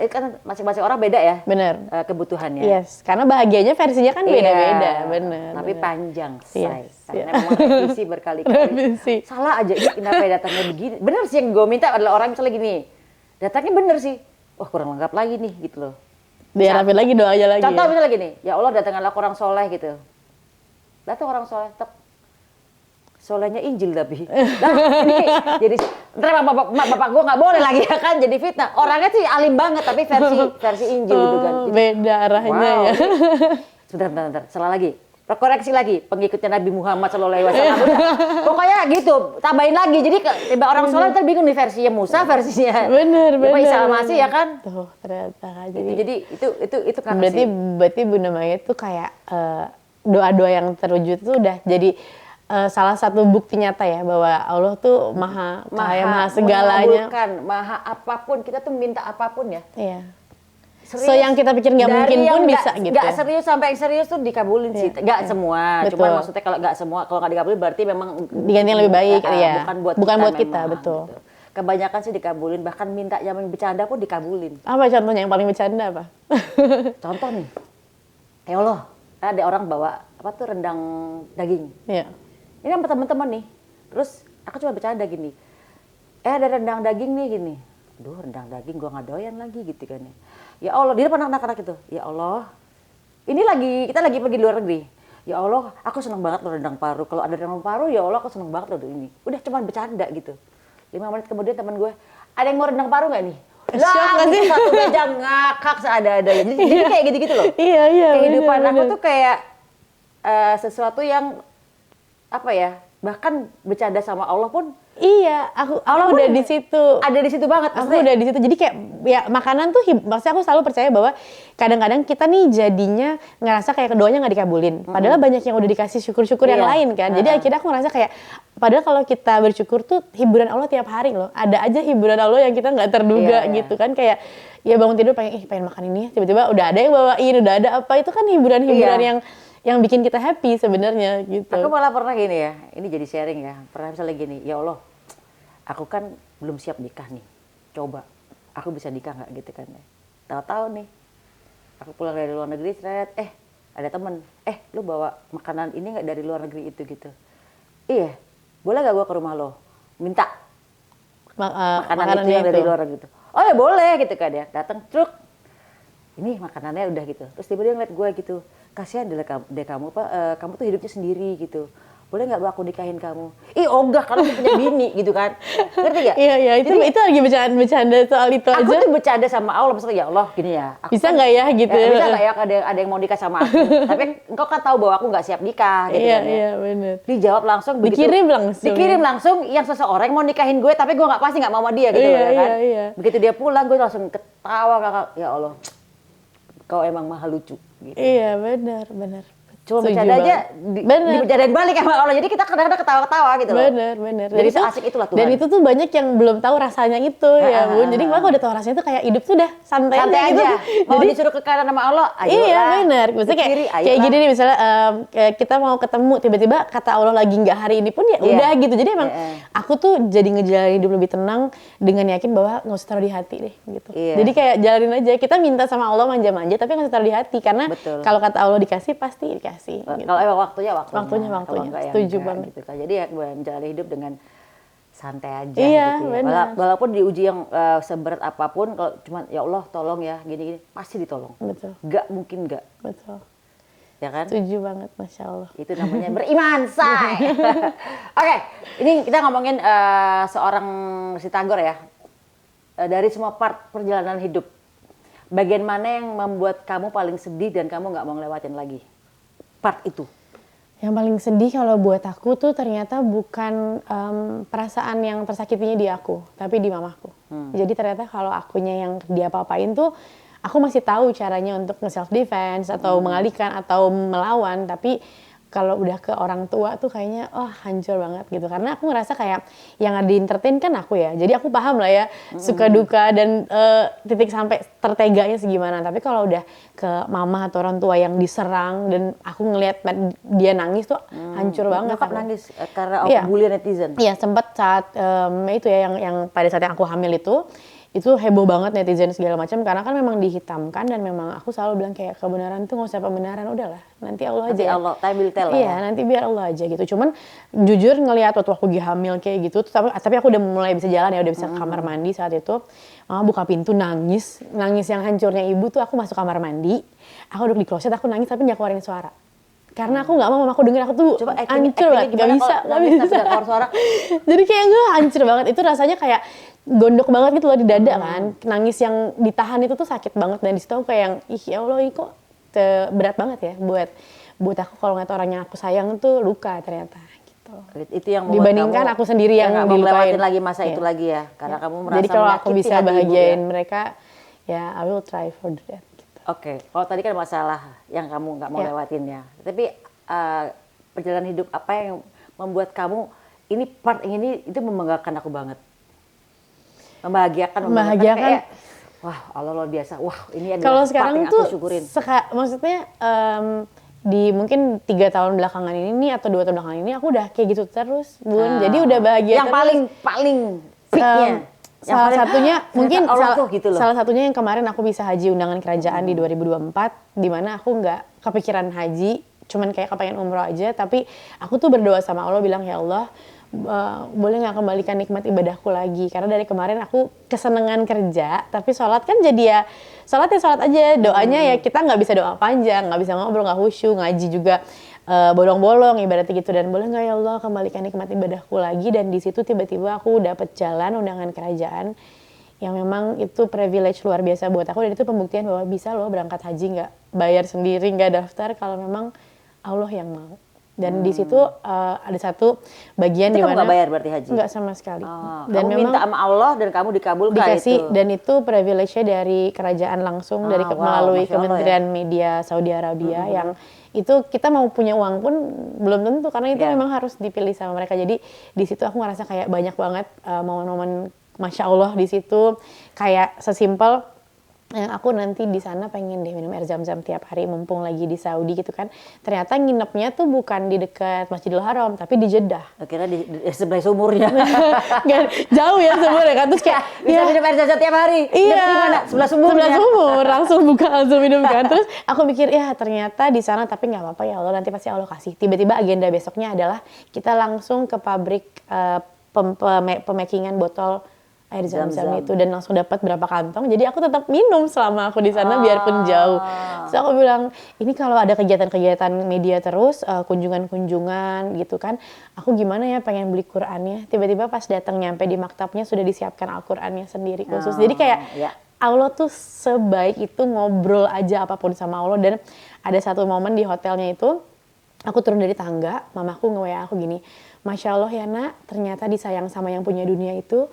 kan masing-masing orang beda ya.
Benar.
Kebutuhannya.
Yes, karena bahagianya versinya kan beda-beda, benar.
Tapi panjang, say.
Yes.
Karena memang revisi berkali-kali. Salah aja, ini kenapa ya datangnya begini. Bener sih yang gue minta adalah orang misalnya gini, datangnya bener sih. Wah kurang lengkap lagi nih gitu loh.
Diharapin lagi doanya lagi.
Contoh misalnya gini, ya Allah datanglah orang soleh gitu. Datang orang soleh, solehnya Injil tapi. Nah, ini jadi ntar bapak gue nggak boleh lagi ya kan jadi fitnah. Orangnya sih alim banget tapi versi Injil gitu kan. Jadi,
beda arahnya ya.
Sebentar. Salah lagi. Koreksi lagi pengikutnya Nabi Muhammad SAW. Pokoknya gitu, tambahin lagi. Jadi tiba orang soleh ntar bingung nih versinya Musa, versinya
Bener.
Isa Masih ya kan.
Tuh ternyata.
Jadi itu kan
berarti Bunda Maya itu kayak doa-doa yang terwujud itu udah jadi salah satu bukti nyata ya bahwa Allah tuh maha kaya, maha segalanya.
Maha apapun, kita tuh minta apapun ya.
Iya.
Serius.
So yang kita pikir nggak mungkin pun bisa gitu.
Nggak serius sampai yang serius tuh dikabulin sih. Nggak semua.
Betul.
Cuman maksudnya kalau nggak semua, kalau nggak dikabulin berarti memang
diganti yang lebih baik ya.
Bukan buat
kita,
memang,
betul.
Gitu. Kebanyakan sih dikabulin, bahkan minta yang bercanda pun dikabulin.
Apa contohnya yang paling bercanda apa?
Contoh nih. Ya Allah, ada orang bawa apa tuh rendang daging.
Iya.
Ini sama teman-teman nih. Terus aku cuma bercanda gini. Ada rendang daging nih gini. Aduh, rendang daging gua nggak doyan lagi gitu kan ya. Ya Allah, di depan anak-anak itu. Ya Allah, kita lagi pergi di luar negeri. Ya Allah, aku seneng banget loh rendang paru. Kalau ada rendang paru, ya Allah aku seneng banget loh ini. Udah cuman bercanda gitu. 5 menit kemudian teman gue, ada yang mau rendang paru nggak nih? Lah, satu meja ngakak seada-adanya. Jadi kayak gitu-gitu loh.
Iya.
Kehidupan
bener.
aku tuh kayak sesuatu yang apa ya? Bahkan bercanda sama Allah pun.
Iya, aku udah di situ.
Ada di situ banget.
Aku udah di situ. Jadi kayak ya makanan tuh maksudnya aku selalu percaya bahwa kadang-kadang kita nih jadinya ngerasa kayak doanya nggak dikabulin. Padahal banyak yang udah dikasih syukur-syukur yang lain kan. Jadi akhirnya aku ngerasa kayak padahal kalau kita bersyukur tuh hiburan Allah tiap hari loh. Ada aja hiburan Allah yang kita nggak terduga gitu kan. Kayak ya bangun tidur pengen makan ini ya. Tiba-tiba udah ada yang bawain, udah ada apa. Itu kan hiburan-hiburan yang bikin kita happy sebenarnya gitu.
Aku malah pernah gini ya, ini jadi sharing ya. Pernah misalnya gini, ya Allah, aku kan belum siap nikah nih. Coba, aku bisa nikah nggak gitu kan ya. Tahu-tahu nih, aku pulang dari luar negeri, ada temen, lu bawa makanan ini nggak dari luar negeri itu gitu. Iya, boleh nggak gua ke rumah lo? Minta makanan itu yang dari luar negeri gitu. Oh ya boleh gitu kan ya. Datang truk, ini makanannya udah gitu. Terus tiba-tiba ngeliat gua gitu. Kasihan deh kamu Pak, kamu tuh hidupnya sendiri gitu. Boleh nggak aku nikahin kamu? Ih ogah karena aku punya bini gitu kan. Ngerti gak?
Iya, itu lagi bercanda soal itu aja.
Aku tuh bercanda sama Allah, maksudnya ya Allah gini ya.
Bisa nggak ya gitu?
Bisa nggak ya ada yang mau nikah sama aku? Tapi engkau kan tahu bahwa aku nggak siap nikah gitu kan ya.
Iya benar.
Dijawab langsung. Dikirim langsung yang seseorang yang mau nikahin gue tapi gue pasti nggak mau sama dia gitu ya kan. Iya. Begitu dia pulang gue langsung ketawa kakak. Ya Allah, kau emang maha lucu. Gitu.
Iya benar.
Cuma bercanda aja, dibercandain balik sama Allah. Jadi kita kadang-kadang ketawa-ketawa gitu loh.
Benar.
Jadi seasik itulah Tuhan.
Dan itu tuh banyak yang belum tahu rasanya itu ya Bun. Jadi kalau udah tahu rasanya tuh kayak hidup tuh udah santai aja. Gitu.
Mau disuruh ke kanan sama Allah, ayo
iya benar. Maksudnya kayak gini nih misalnya kita mau ketemu tiba-tiba kata Allah lagi nggak hari ini pun ya udah gitu. Jadi emang aku tuh jadi ngejalanin hidup lebih tenang dengan yakin bahwa nggak usah taruh di hati deh gitu. Jadi kayak jalanin aja. Kita minta sama Allah manja-manja tapi nggak usah taruh di hati karena kalau kata Allah dikasih pasti dikasih. Gitu.
Kalau emang waktunya.
Setuju banget.
Gitu kan. Jadi ya gue menjalani hidup dengan santai aja.
Iya,
gitu ya.
benar.
Walaupun diuji yang seberat apapun, kalau cuma ya Allah tolong ya gini-gini pasti ditolong.
Betul.
Gak mungkin gak.
Betul.
ya kan?
Setuju banget, Masya Allah.
Itu namanya beriman, say. Oke, ini kita ngomongin seorang Risti Tagor ya. Dari semua part perjalanan hidup, bagian mana yang membuat kamu paling sedih dan kamu nggak mau ngelewatin lagi? Part itu.
Yang paling sedih kalau buat aku tuh ternyata bukan perasaan yang tersakitinya di aku, tapi di mamaku. Jadi ternyata kalau akunya yang dia apa-apain tuh, aku masih tahu caranya untuk nge-self defense atau mengalihkan atau melawan, tapi kalau udah ke orang tua tuh kayaknya hancur banget gitu. Karena aku ngerasa kayak yang ada di entertain kan aku ya. Jadi aku paham lah ya suka duka dan titik sampai terteganya segimana. Tapi kalau udah ke mama atau orang tua yang diserang dan aku ngelihat dia nangis tuh hancur banget.
Nyokap nangis karena
Iya.
bully netizen.
Iya, sempat saat itu ya yang pada saat yang aku hamil itu heboh banget netizen segala macam karena kan memang dihitamkan dan memang aku selalu bilang kayak kebenaran tuh nggak usah pembenaran, udahlah nanti Allah aja.
Nanti Allah, time will tell lah.
Iya, nanti biar Allah aja gitu. Cuman jujur ngelihat waktu aku lagi hamil kayak gitu, tapi aku udah mulai bisa jalan ya, udah bisa ke kamar mandi saat itu. Mama buka pintu nangis yang hancurnya ibu tuh. Aku masuk kamar mandi, aku duduk di kloset, aku nangis tapi nggak keluarin suara. Karena aku nggak mau mamaku denger, aku tuh hancur banget, nggak bisa.
Keluar suara.
Jadi kayak gue hancur banget, itu rasanya kayak gondok banget gitu loh di dada kan. Nangis yang ditahan itu tuh sakit banget dan di situ aku kayak yang ya Allah ini kok berat banget ya buat aku kalau ngeliat orang yang aku sayang tuh luka ternyata gitu.
Itu yang
dibandingkan aku sendiri yang
nggak mau
dilukain
ngelewatin lagi masa itu lagi ya, karena kamu merasa
jadi kalau aku
menyakiti
bisa
hati ibu
bahagiain
ya.
mereka ya I will try for that gitu.
Oke, kalau tadi kan masalah yang kamu nggak mau lewatin ya. Tapi perjalanan hidup apa yang membuat kamu ini part ini itu membanggakan aku banget. Membahagiakan kayak, wah Allah luar biasa. Wah ini adalah
kalau
part
sekarang
yang
tuh
aku syukurin.
Maksudnya di mungkin 3 tahun belakangan ini nih atau 2 tahun belakangan ini aku udah kayak gitu terus Bun. Jadi udah bahagia
yang
terus.
paling peaknya.
Salah satunya mungkin
gitu loh.
salah satunya yang kemarin aku bisa haji undangan kerajaan di 2024 di mana aku nggak kepikiran haji, cuman kayak kepengen umroh aja, tapi aku tuh berdoa sama Allah bilang ya Allah boleh nggak kembalikan nikmat ibadahku lagi, karena dari kemarin aku kesenangan kerja tapi sholat kan jadi ya sholat aja, doanya ya kita nggak bisa doa panjang, nggak bisa ngobrol, nggak khusyuk, ngaji juga bolong-bolong ibaratnya gitu, dan boleh nggak ya Allah kembalikan nikmat ibadahku lagi. Dan di situ tiba-tiba aku dapat jalan undangan kerajaan yang memang itu privilege luar biasa buat aku, dan itu pembuktian bahwa bisa loh berangkat haji nggak bayar sendiri, nggak daftar kalau memang Allah yang mau. Dan di situ ada satu bagian di mana
kamu nggak bayar berarti haji?
Nggak sama sekali.
Dan kamu minta sama Allah dan kamu dikabulkan
dikasih
itu.
Dan itu privilege-nya dari kerajaan langsung melalui Kementerian Media Saudi Arabia yang itu kita mau punya uang pun belum tentu karena itu memang harus dipilih sama mereka. Jadi di situ aku ngerasa kayak banyak banget momen-momen Masya Allah di situ, kayak sesimpel aku nanti di sana pengen deh minum air zam-zam tiap hari mumpung lagi di Saudi gitu kan. Ternyata nginepnya tuh bukan di dekat Masjidil Haram tapi di Jeddah.
Akhirnya di sebelah sumurnya.
Jauh ya sumurnya kan, terus kayak
bisa minum air zam-zam tiap hari.
Iya.
Di mana? Sebelah sumurnya.
Sebelah sumur, langsung buka langsung minum kan. Terus aku mikir ya ternyata di sana, tapi nggak apa-apa ya Allah, nanti pasti Allah kasih. Tiba-tiba agenda besoknya adalah kita langsung ke pabrik pemakingan botol air zam-zam itu, dan langsung dapat berapa kantong. Jadi aku tetap minum selama aku di sana biarpun jauh. Terus aku bilang, ini kalau ada kegiatan-kegiatan media terus, kunjungan-kunjungan gitu kan, aku gimana ya pengen beli Qur'annya. Tiba-tiba pas datang nyampe di maktabnya sudah disiapkan Al-Qur'annya sendiri khusus. Jadi kayak Allah tuh sebaik itu, ngobrol aja apapun sama Allah. Dan ada satu momen di hotelnya itu, aku turun dari tangga, mamaku nge-WA aku gini, Masya Allah ya nak, ternyata disayang sama yang punya dunia itu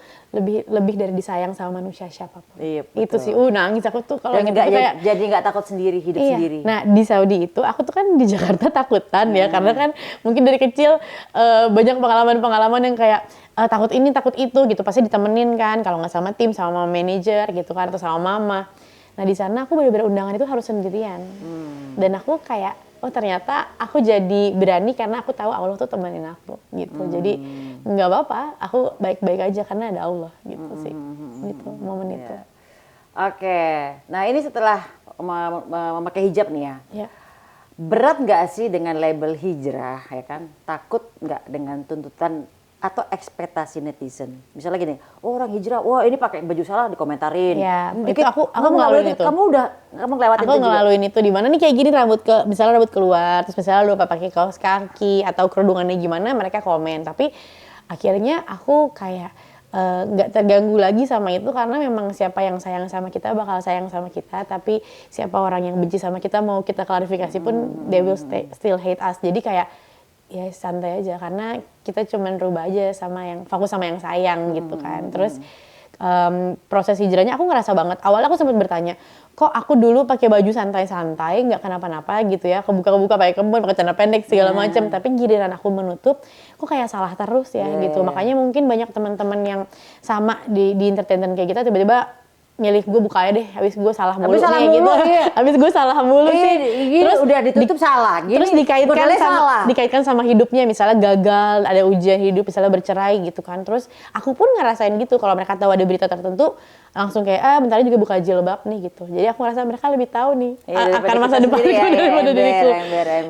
lebih dari disayang sama manusia siapapun.
Iya,
itu sih, nangis aku tuh kalau
gitu kayak jadi nggak takut sendiri, hidup sendiri.
Nah di Saudi itu, aku tuh kan di Jakarta takutan ya, karena kan mungkin dari kecil banyak pengalaman-pengalaman yang kayak takut ini takut itu gitu, pasti ditemenin kan, kalau nggak sama tim, sama manajer gitu kan, atau sama mama. Nah di sana aku benar-benar undangan itu harus sendirian, dan aku kayak oh ternyata aku jadi berani karena aku tahu Allah tuh temenin aku gitu. Jadi nggak apa-apa, aku baik-baik aja karena ada Allah gitu sih. Gitu momen itu.
Oke. Nah, ini setelah memakai hijab nih ya.
Ya.
Berat nggak sih dengan label hijrah ya kan? Takut nggak dengan tuntutan atau ekspektasi netizen? Misalnya gini, oh orang hijrah, wah ini pakai baju salah dikomentarin.
Ya, itu
Dikit,
aku
kamu
ngelaluin
ngelaluin
itu.
Kamu ngelewatin
Aku
itu juga.
ngelaluin itu di mana nih kayak gini misalnya rambut keluar, terus misalnya lupa pakai kaos kaki atau kerudungannya gimana, mereka komen. Tapi akhirnya aku kayak nggak terganggu lagi sama itu karena memang siapa yang sayang sama kita bakal sayang sama kita, tapi siapa orang yang benci sama kita mau kita klarifikasi pun they will still hate us. Jadi kayak ya santai aja karena kita cuman rubah aja fokus sama yang sayang gitu kan. Terus proses hijrahnya aku ngerasa banget. Awalnya aku sempat bertanya, kok aku dulu pakai baju santai-santai nggak kenapa-napa gitu ya, kebuka-kebuka pakai kebun, pakai celana pendek segala macam. Tapi giliran aku menutup, kok kayak salah terus ya gitu. Makanya mungkin banyak teman-teman yang sama di entertainment kayak kita tiba-tiba milih gue buka aja deh, habis gue salah mulu
Habis salah
nih
mulu,
gitu.
iya.
Habis gue salah mulu sih.
Terus udah ditutup salah. Gini,
Terus dikaitkan sama hidupnya, misalnya gagal, ada ujian hidup, misalnya bercerai gitu kan. Terus aku pun ngerasain gitu, kalau mereka tahu ada berita tertentu, langsung kayak bentar lagi juga buka jilbab nih gitu. Jadi aku ngerasa mereka lebih tahu nih akan masa depanku daripada diriku.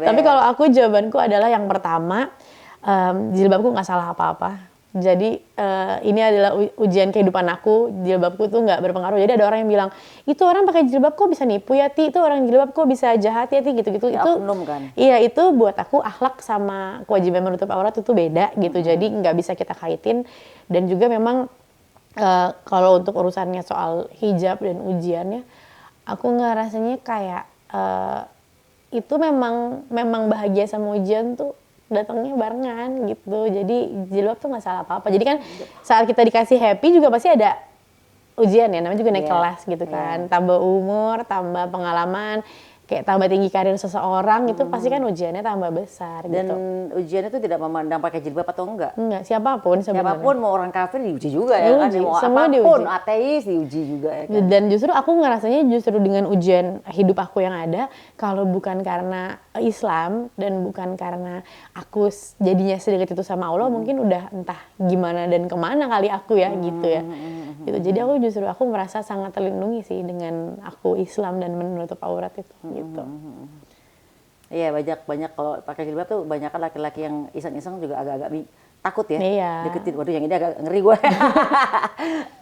Tapi kalau aku jawabanku adalah yang pertama, jilbabku nggak salah apa-apa. Jadi ini adalah ujian kehidupan aku, jilbabku tuh nggak berpengaruh. Jadi ada orang yang bilang, itu orang pakai jilbab kok bisa nipu ya Ti, itu orang jilbab kok bisa jahat ya Ti, gitu-gitu.
Ya,
itu
oknum kan?
Iya, itu buat aku akhlak sama kewajiban menutup aurat itu beda gitu. Jadi nggak bisa kita kaitin. Dan juga memang kalau untuk urusannya soal hijab dan ujiannya, aku ngerasanya kayak itu memang bahagia sama ujian tuh datangnya barengan gitu. Jadi jilbab tuh nggak salah apa-apa. Jadi kan saat kita dikasih happy juga pasti ada ujian ya, namanya juga naik kelas gitu kan. Tambah umur, tambah pengalaman, kayak tambah tinggi karir seseorang, itu pasti kan ujiannya tambah besar.
Dan
gitu.
ujiannya itu tidak memandang pakai jilbab atau enggak.
Enggak, siapapun sebenarnya.
Siapapun, mau orang kafir diuji juga ya kan, mau
semua
apapun,
diuji.
ateis diuji juga ya kan.
Dan justru aku ngerasanya justru dengan ujian hidup aku yang ada, kalau bukan karena Islam dan bukan karena aku jadinya sedekat itu sama Allah, mungkin udah entah gimana dan kemana kali aku ya gitu ya. Gitu. Jadi aku merasa sangat terlindungi sih dengan aku Islam dan menutup aurat itu gitu.
Iya, banyak kalau pakai jilbab tuh banyak kan laki-laki yang iseng-iseng juga agak-agak takut ya.
Iya.
Deketin, waduh yang ini agak ngeri gue.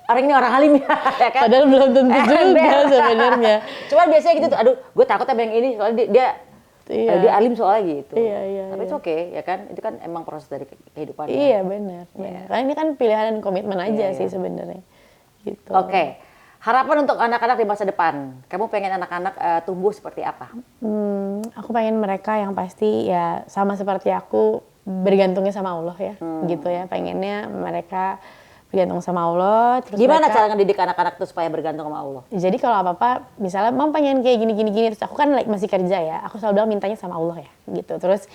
Orang ini orang alim ya kan.
Padahal belum tentu juga sebenarnya.
Cuman biasanya gitu tuh, aduh gue takut sama yang ini soalnya dia alim soalnya gitu.
Iya.
Tapi itu oke ya kan, itu kan emang proses dari kehidupan.
Iya benar. Karena ini kan pilihan dan komitmen aja sih sebenarnya. Gitu.
Oke. Harapan untuk anak-anak di masa depan. Kamu pengen anak-anak tumbuh seperti apa?
Aku pengen mereka yang pasti ya sama seperti aku bergantungnya sama Allah ya, gitu ya. Pengennya mereka bergantung sama Allah. Terus
Gimana
mereka,
cara ngedidik anak-anak tuh supaya bergantung sama Allah?
jadi kalau apa-apa, misalnya Mam pengen kayak gini, terus aku kan masih kerja ya, aku selalu bilang mintanya sama Allah ya, gitu. Terus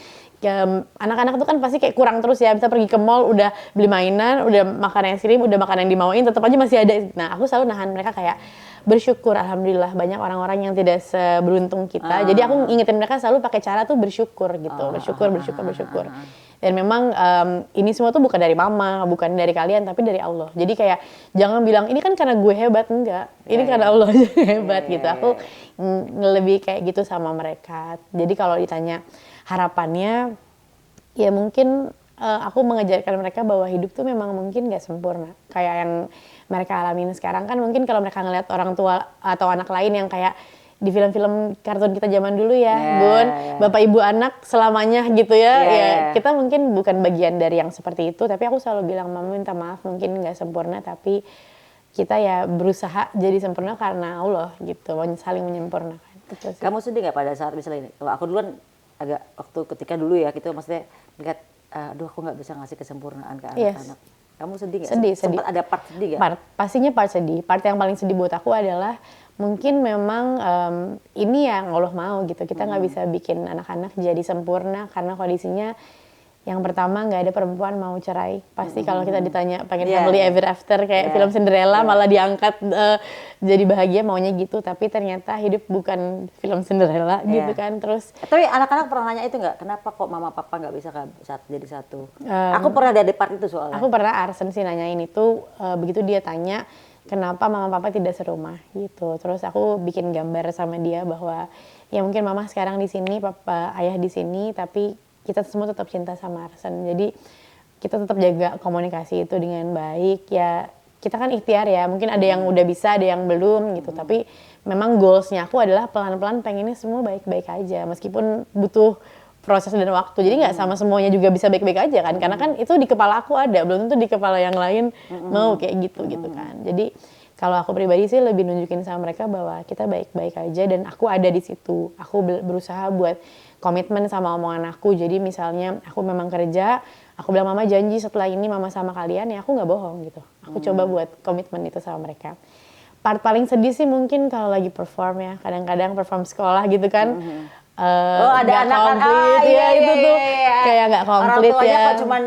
anak-anak tuh kan pasti kayak kurang terus ya, bisa pergi ke mall, udah beli mainan, udah makan es krim, udah makan yang dimauin, tetap aja masih ada. Nah, aku selalu nahan mereka kayak bersyukur, alhamdulillah banyak orang-orang yang tidak seberuntung kita. Jadi aku ingetin mereka selalu pakai cara tuh bersyukur gitu, bersyukur. Dan memang ini semua tuh bukan dari mama, bukan dari kalian, tapi dari Allah. Jadi kayak jangan bilang ini kan karena gue hebat, enggak. Ini karena Allah aja hebat gitu. Aku lebih kayak gitu sama mereka. Jadi kalau ditanya harapannya, ya mungkin aku mengajarkan mereka bahwa hidup tuh memang mungkin gak sempurna. Kayak yang mereka alamin sekarang kan mungkin kalau mereka ngeliat orang tua atau anak lain yang kayak di film-film kartun kita zaman dulu ya, Bun, bapak ibu anak selamanya gitu ya. Ya kita mungkin bukan bagian dari yang seperti itu, tapi aku selalu bilang, Mama minta maaf mungkin nggak sempurna, tapi kita ya berusaha jadi sempurna karena Allah gitu, saling menyempurnakan. Gitu.
Kamu sedih nggak pada saat misalnya ini? Kalau aku duluan agak waktu ketika dulu ya, gitu maksudnya lihat, aduh aku nggak bisa ngasih kesempurnaan ke anak-anak. Kamu sedih nggak?
Sedih.
Sempat ada part sedih nggak?
Pastinya part sedih. Part yang paling sedih buat aku adalah mungkin memang ini yang Allah mau gitu. Kita nggak bisa bikin anak-anak jadi sempurna karena kondisinya yang pertama nggak ada perempuan mau cerai. Pasti kalau kita ditanya pengen happily ever after kayak film Cinderella malah diangkat jadi bahagia maunya gitu. Tapi ternyata hidup bukan film Cinderella gitu kan. Terus
tapi anak-anak pernah nanya itu nggak? Kenapa kok mama papa nggak bisa jadi satu? Aku pernah ada di part itu soalnya.
Aku pernah Arsen sih nanyain itu begitu dia tanya kenapa mama papa tidak serumah gitu. Terus aku bikin gambar sama dia bahwa ya mungkin mama sekarang di sini, papa ayah di sini, tapi kita semua tetap cinta sama Arsen. Jadi kita tetap jaga komunikasi itu dengan baik ya. Kita kan ikhtiar ya, mungkin ada yang udah bisa, ada yang belum gitu. Tapi memang goalsnya aku adalah pelan-pelan pengennya semua baik-baik aja, meskipun butuh proses dan waktu. Jadi nggak sama semuanya juga bisa baik-baik aja kan, karena kan itu di kepala aku ada, belum tentu di kepala yang lain mau kayak gitu gitu kan. Jadi kalau aku pribadi sih lebih nunjukin sama mereka bahwa kita baik-baik aja dan aku ada di situ. Aku berusaha buat komitmen sama omongan aku. Jadi misalnya aku memang kerja, aku bilang mama janji setelah ini mama sama kalian, ya aku nggak bohong gitu. Aku coba buat komitmen itu sama mereka. Part paling sedih sih mungkin kalau lagi perform ya, kadang-kadang perform sekolah gitu kan.
Ada
nggak
anak-anak,
komplit ya, itu tuh kayak nggak komplit
orang tuanya
ya.
kok cuman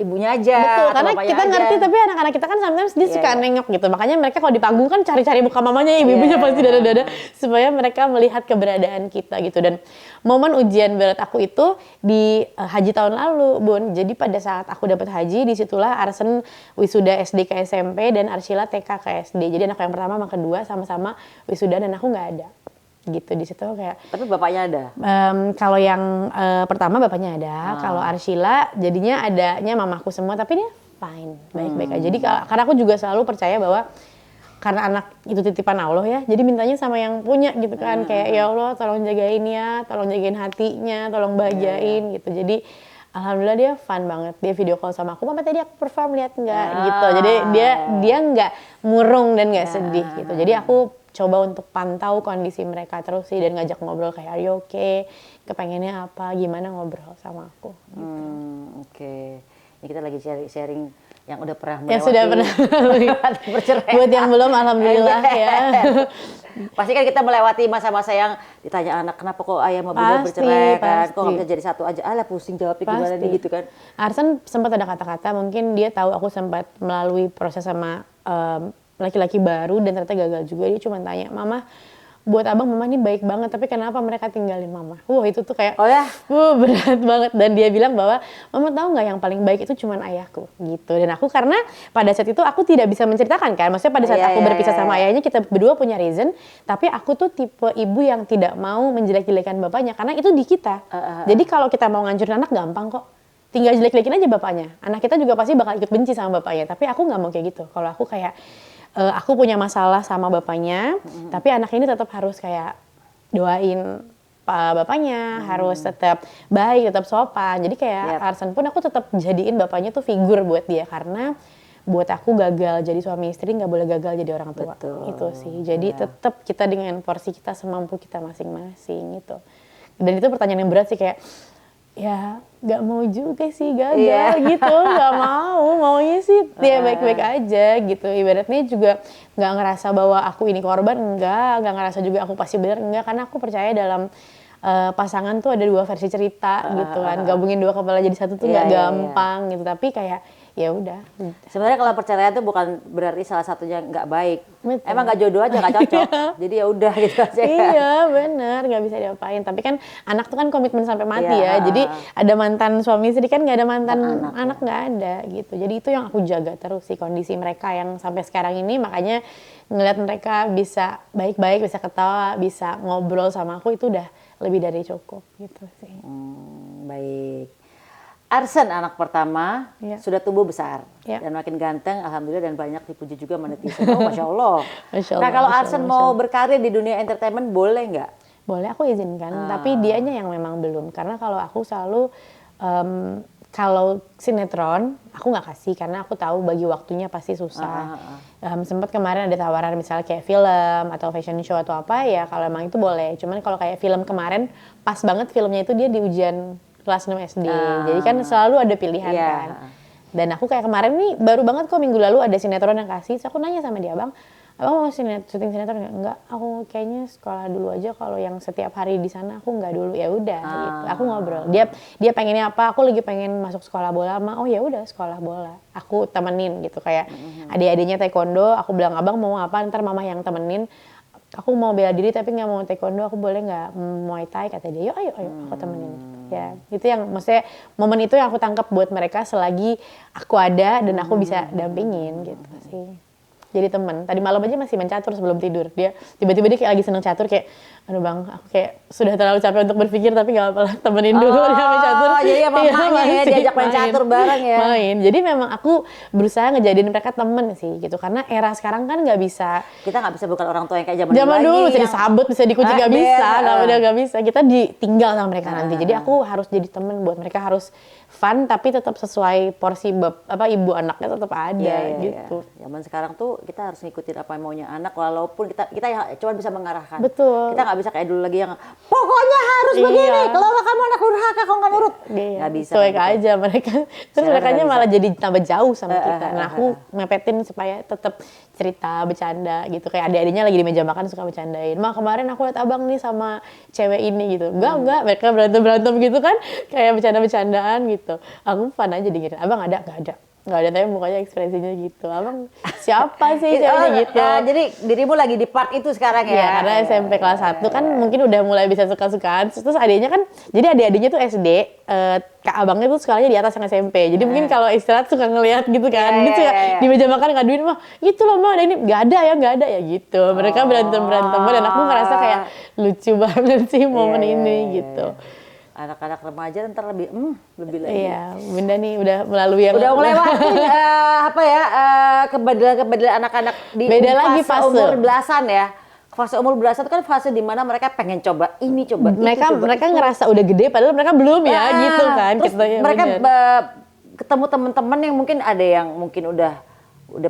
ibunya aja.
Betul,
atau
karena
bapaknya
kita
aja.
ngerti, tapi anak-anak kita kan sometimes dia suka
Iya.
nengok gitu. Makanya mereka kalau di panggung kan cari-cari muka mamanya, ibu-ibunya
Iya.
pasti dada-dada, supaya mereka melihat keberadaan kita gitu. Dan momen ujian berat aku itu di haji tahun lalu, Bun. Jadi pada saat aku dapat haji, disitulah Arsen wisuda SD ke SMP dan Arsila TK ke SD. Jadi anak yang pertama sama kedua sama-sama wisuda dan aku nggak ada. Gitu di situ kayak
Tapi bapaknya ada.
kalau yang pertama bapaknya ada, kalau Arsila jadinya adanya mamaku semua, tapi dia fine, baik-baik aja. Jadi karena aku juga selalu percaya bahwa karena anak itu titipan Allah ya, jadi mintanya sama yang punya gitu kan, kayak ya Allah tolong jagain ya, tolong jagain hatinya, tolong bahagiain gitu. Jadi alhamdulillah dia fun banget, dia video call sama aku, mama tadi aku perform lihat nggak gitu. Jadi dia nggak murung dan nggak sedih gitu. Jadi aku coba untuk pantau kondisi mereka terus sih dan ngajak ngobrol kayak are you okay? Kepengennya apa? Gimana ngobrol sama aku.
Oke. Ini kita lagi sharing yang udah pernah
Yang sudah pernah
perceraian.
buat yang belum alhamdulillah ya.
Pasti kan kita melewati masa-masa yang ditanya anak kenapa kok ayah sama bunda bercerai kan? Kok nggak bisa jadi satu aja? Alah pusing jawabnya gimana nih gitu kan?
Arsen sempat ada kata-kata, mungkin dia tahu aku sempat melalui proses sama laki-laki baru dan ternyata gagal juga. Dia cuma tanya, mama buat abang mama ini baik banget, tapi kenapa mereka tinggalin mama? Itu tuh kayak berat banget. Dan dia bilang bahwa mama tahu nggak yang paling baik itu cuma ayahku gitu. Dan aku karena pada saat itu aku tidak bisa menceritakan kan, maksudnya pada saat aku berpisah sama ayahnya kita berdua punya reason, tapi aku tuh tipe ibu yang tidak mau menjelek-jelekan bapaknya karena itu di kita. Jadi kalau kita mau ngancurin anak gampang kok, tinggal jelek-jelekin aja bapaknya. Anak kita juga pasti bakal ikut benci sama bapaknya, tapi aku nggak mau kayak gitu. Kalau aku kayak aku punya masalah sama bapaknya, tapi anak ini tetap harus kayak doain bapaknya, harus tetap baik, tetap sopan. Jadi kayak Arsen pun aku tetap jadiin bapaknya tuh figur buat dia, karena buat aku gagal jadi suami istri nggak boleh gagal jadi orang tua.
Betul.
Itu sih. Jadi tetap kita dengan porsi kita semampu kita masing-masing gitu. Dan itu pertanyaan yang berat sih, kayak ya nggak mau juga sih gagal gitu, nggak maunya sih dia baik-baik aja gitu. Ibaratnya juga nggak ngerasa bahwa aku ini korban, nggak ngerasa juga aku pasti benar, enggak, karena aku percaya dalam pasangan tuh ada dua versi cerita gitu kan, gabungin dua kepala jadi satu tuh nggak gampang gitu, tapi kayak ya udah.
Sebenarnya kalau perceraian itu bukan berarti salah satunya nggak baik. Betul. Emang nggak jodoh aja, nggak cocok. Jadi ya udah gitu aja.
Iya benar, nggak bisa diapain. Tapi kan anak tuh kan komitmen sampai mati ya. Jadi ada mantan suami istri kan nggak ada mantan anak nggak ada gitu. Jadi itu yang aku jaga terus sih, kondisi mereka yang sampai sekarang ini. Makanya ngeliat mereka bisa baik-baik, bisa ketawa, bisa ngobrol sama aku, itu udah lebih dari cukup gitu sih.
Baik. Arsen anak pertama sudah tumbuh besar dan makin ganteng, alhamdulillah, dan banyak dipuji juga sama netizen. Masya Allah. Nah kalau Arsen mau berkarir di dunia entertainment boleh nggak?
Boleh, aku izinkan. Tapi dianya yang memang belum. Karena kalau aku selalu kalau sinetron aku nggak kasih karena aku tahu bagi waktunya pasti susah. Sempat kemarin ada tawaran misalnya kayak film atau fashion show atau apa, ya kalau emang itu boleh. Cuman kalau kayak film kemarin pas banget filmnya itu dia di ujian kelas 6 SD. Jadi kan selalu ada pilihan kan. Dan aku kayak kemarin nih baru banget kok minggu lalu ada sinetron yang kasih. So aku nanya sama dia, abang mau syuting sinetron nggak? Enggak, aku kayaknya sekolah dulu aja, kalau yang setiap hari di sana aku nggak dulu. Ya udah gitu. Aku ngobrol. Dia pengennya apa? Aku lagi pengen masuk sekolah bola. Oh ya udah sekolah bola. Aku temenin gitu, kayak adik-adiknya taekwondo. Aku bilang, abang mau apa? Ntar mama yang temenin. Aku mau bela diri tapi nggak mau taekwondo, aku boleh nggak Muay Thai? Kata dia, ayo aku temenin. Ya itu yang maksudnya momen itu yang aku tangkap buat mereka selagi aku ada dan aku bisa dampingin gitu sih. jadi teman. Tadi malam aja masih main catur sebelum tidur. Dia tiba-tiba dia kayak lagi seneng catur kayak, aduh bang, aku kayak sudah terlalu capek untuk berpikir tapi gak apa-apa lah, temenin dulu dia main catur.
Jadi ya mamanya ya
masih
diajak main catur bareng ya.
Main. Jadi memang aku berusaha ngejadiin mereka temen sih gitu. Karena era sekarang kan nggak bisa.
Kita nggak bisa bukan orang tua yang kayak zaman
Dulu bisa
yang
disabut, bisa dikunci nggak bisa,
udah
nggak bisa. Kita ditinggal sama mereka nanti. Jadi aku harus jadi temen buat mereka, harus fun tapi tetap sesuai porsi ibu anaknya tetap ada gitu.
Zaman sekarang tuh kita harus ngikutin apa yang maunya anak, walaupun kita ya cuma bisa mengarahkan.
Betul.
Kita nggak bisa kayak dulu lagi yang pokoknya harus begini. Kalau nggak kamu anak durhaka, kau nggak nurut. Nggak bisa.
Cuek aja mereka. Terus mereka malah jadi tambah jauh sama kita. Nah aku mepetin supaya tetap cerita, bercanda gitu. Kayak adik-adiknya lagi di meja makan suka bercandain. Ma kemarin aku lihat abang nih sama cewek ini gitu. Enggak. Mereka berantem gitu kan. Kayak bercanda-bercandaan gitu. Aku fun aja dengerin. Abang ada? Nggak ada, tapi mukanya ekspresinya gitu. Abang siapa sih ceweknya gitu.
Jadi dirimu lagi di part itu sekarang ya?
Iya, karena SMP kelas 1 kan mungkin udah mulai bisa suka-sukaan. Terus adiknya kan, jadi adik-adiknya tuh SD, kak abangnya tuh sekolahnya di atas yang SMP. Jadi mungkin kalau istirahat suka ngelihat gitu kan. Dia suka di meja makan ngaduin, mah gitu loh mah ada ini. Nggak ada ya gitu. Mereka berantem-berantem dan aku ngerasa kayak lucu banget sih momen ini gitu.
Anak-anak remaja ntar lebih lagi.
Iya, Bunda nih udah melalui yang
udah melewati kebedelan anak-anak di
beda lagi fase
umur belasan ya. Fase umur belasan itu kan fase di mana mereka pengen coba ini, coba
mereka ngerasa udah gede padahal mereka belum ya gitu kan.
Terus mereka ketemu teman-teman yang mungkin ada yang mungkin udah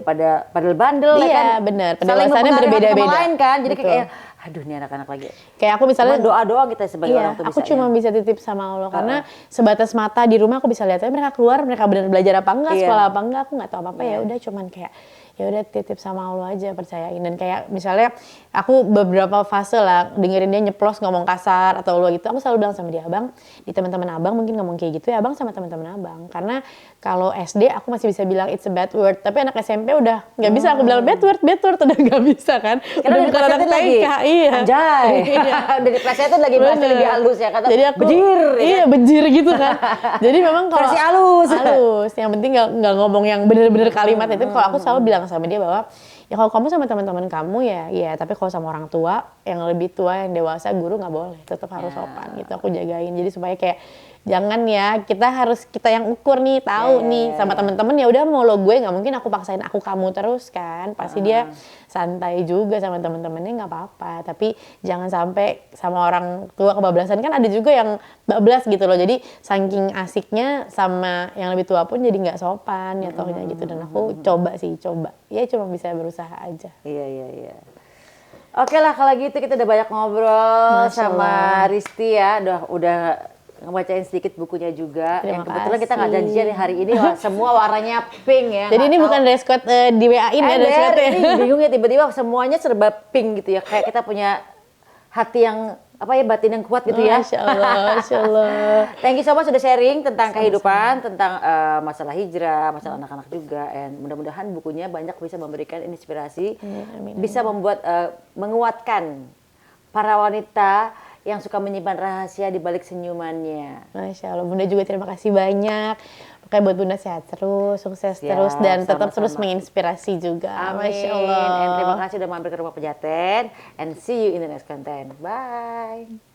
pada bandel ya kan.
Iya benar, pendewasanya berbeda-beda
lain kan. Jadi kayak aduh nih anak-anak lagi.
Kayak aku misalnya
doa-doa kita sebagai orang tuh
aku cuma bisa titip sama Allah karena sebatas mata di rumah aku bisa lihat aja mereka keluar, mereka benar belajar apa enggak, sekolah apa enggak, aku nggak tahu apa-apa ya udah cuman kayak ya udah titip sama Allah aja, percayain. Dan kayak misalnya aku beberapa fase lah dengerin dia nyeplos ngomong kasar atau lu gitu, aku selalu bilang sama dia, Abang, di teman-teman Abang mungkin ngomong kayak gitu ya, Abang sama teman-teman Abang. Karena kalau SD aku masih bisa bilang it's a bad word, tapi anak SMP udah nggak bisa aku bilang bad word udah nggak bisa kan.
Karena
udah bukan anak TK, iya.
Anjay. Dari plesetnya lagi bahasa lebih halus ya, kata
jadi aku,
bejir.
Iya, bejir gitu kan. Jadi memang kalau
versi halus.
Yang penting nggak ngomong yang bener-bener kalimat itu. Kalau aku selalu bilang sama dia bahwa ya kalau kamu sama teman-teman kamu ya, tapi kalau sama orang tua yang lebih tua, yang dewasa, guru nggak boleh, tetap harus sopan gitu. Aku jagain. Jadi supaya kayak jangan ya, kita yang ukur nih, tahu nih sama teman-teman ya udah mau lo gue, nggak mungkin aku paksain aku kamu terus kan. Pasti dia santai juga sama teman-temannya, nggak apa-apa. Tapi jangan sampai sama orang tua kebablasan, kan ada juga yang bablas gitu loh. Jadi saking asiknya sama yang lebih tua pun jadi nggak sopan ya tohnya gitu. Dan aku coba. Ya cuma bisa berusaha aja.
Iya. Oke lah kalau gitu kita udah banyak ngobrol sama Risti ya. Udah ngebacain sedikit bukunya juga. Yang kebetulan kita nggak janjian hari ini semua warnanya pink ya.
Jadi ini bukan dress code di WA-in ya dress code.
Ini bingung ya tiba-tiba semuanya serba pink gitu ya. Kayak kita punya hati yang batin yang kuat gitu ya.
Masya Allah.
Thank you so much sudah sharing tentang kehidupan, tentang masalah hijrah, masalah anak-anak juga. And mudah-mudahan bukunya banyak bisa memberikan inspirasi, bisa membuat menguatkan para wanita yang suka menyimpan rahasia di balik senyumannya.
Masya Allah, Bunda juga terima kasih banyak. Makanya buat Bunda sehat terus, sukses terus, dan tetap terus menginspirasi juga.
Amin.
Masya Allah.
And terima kasih sudah mampir ke Rumah Pejaten. And see you in the next content. Bye.